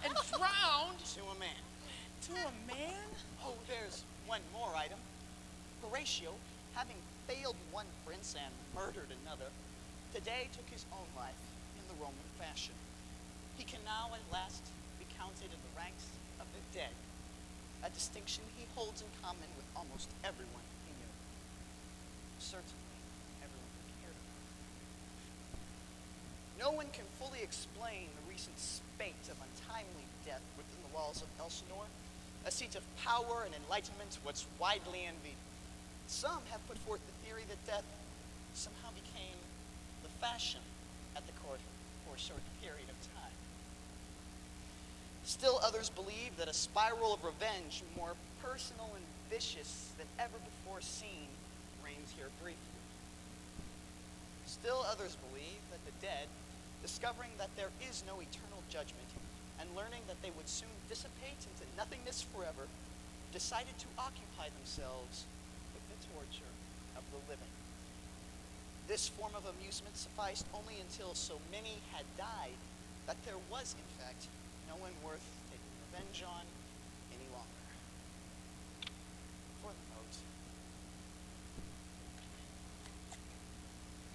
And drowned? To a man. To a man? Oh, there's one more item. Horatio, having failed one prince and murdered another, today took his own life in the Roman fashion. He can now at last be counted in the ranks of the dead, a distinction he holds in common with almost everyone he knew. Certainly, everyone who cared about him. No one can fully explain the recent spate of untimely death within the walls of Elsinore, a seat of power and enlightenment once widely envied. Some have put forth the theory that death somehow became the fashion at the court for a short period of time. Still others believe that a spiral of revenge, more personal and vicious than ever before seen, reigns here briefly. Still others believe that the dead, discovering that there is no eternal judgment, and learning that they would soon dissipate into nothingness forever, decided to occupy themselves with the torture of the living. This form of amusement sufficed only until so many had died that there was, in fact, no one worth taking revenge on any longer. For the note.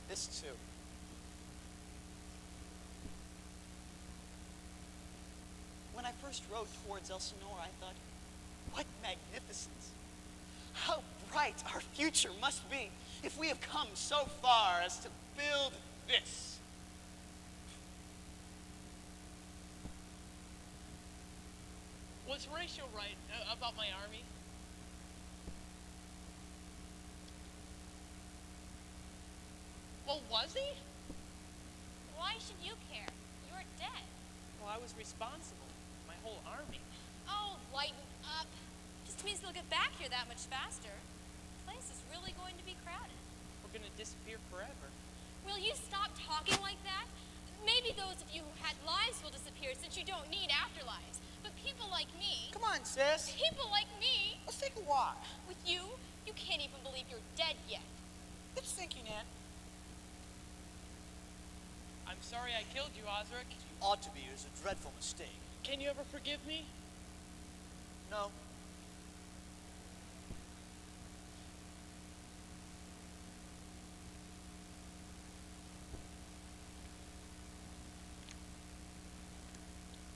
This too. When I first rode towards Elsinore, I thought, what magnificence! How bright our future must be if we have come so far as to build this. Was Horatio right about my army? Well, was he? Why should you care? You're dead. Well, I was responsible. My whole army. Oh, lighten up. Just means they'll get back here that much faster. The place is really going to be crowded. We're gonna disappear forever. Will you stop talking like that? Maybe those of you who had lives will disappear since you don't need afterlives. But people like me... Come on, sis. People like me... Let's take a walk. With you, you can't even believe you're dead yet. It's thinking, Aunt. I'm sorry I killed you, Osric. You ought to be. It was a dreadful mistake. Can you ever forgive me? No.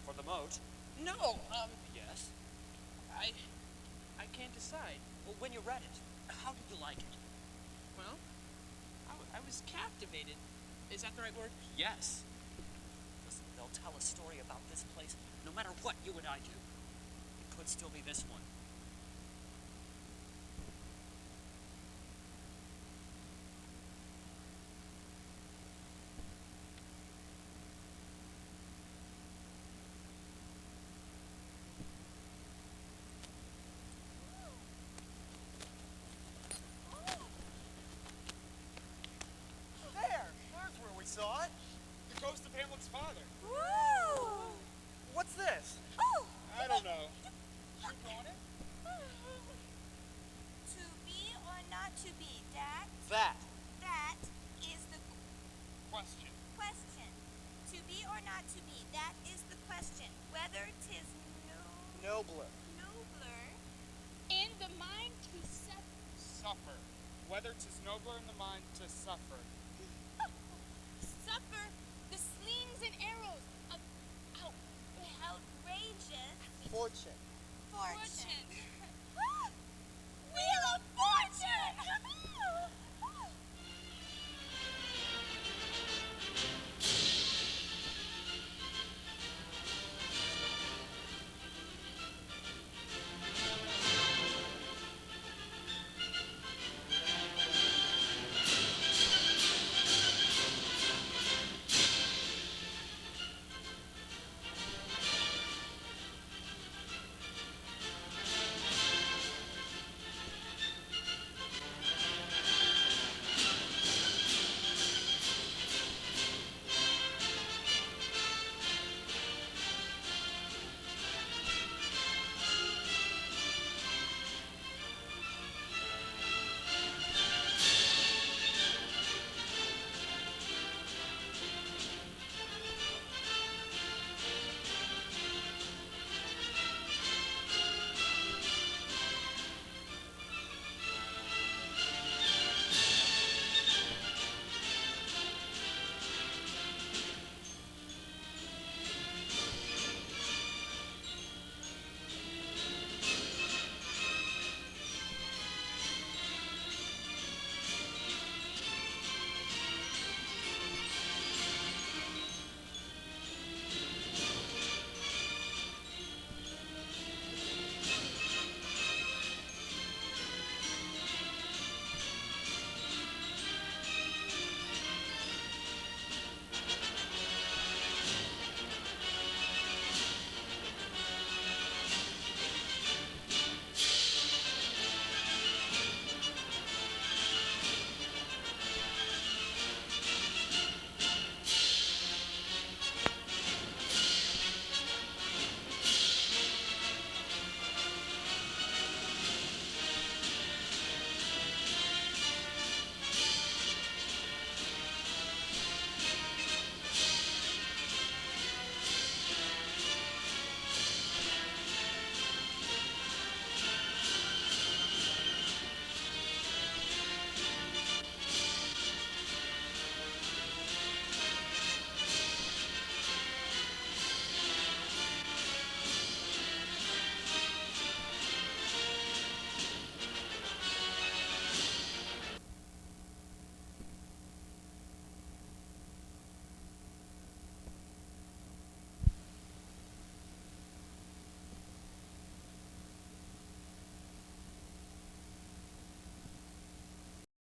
For the moat? No, Yes? I can't decide. Well, when you read it, how did you like it? Well, I was captivated. Is that the right word? Yes. Listen, they'll tell a story about this place, no matter what you and I do. It could still be this one. There's where we saw it. The ghost of Hamlet's father. Woo! What's this? Oh! I don't know. You going it? that? That is the Question. question. To be or not to be, that is the question. Whether 'tis Nobler. nobler In the mind to suffer. Suffer. Whether 'tis nobler in the mind to suffer. Suffer the slings and arrows of outrageous Fortune. fortune.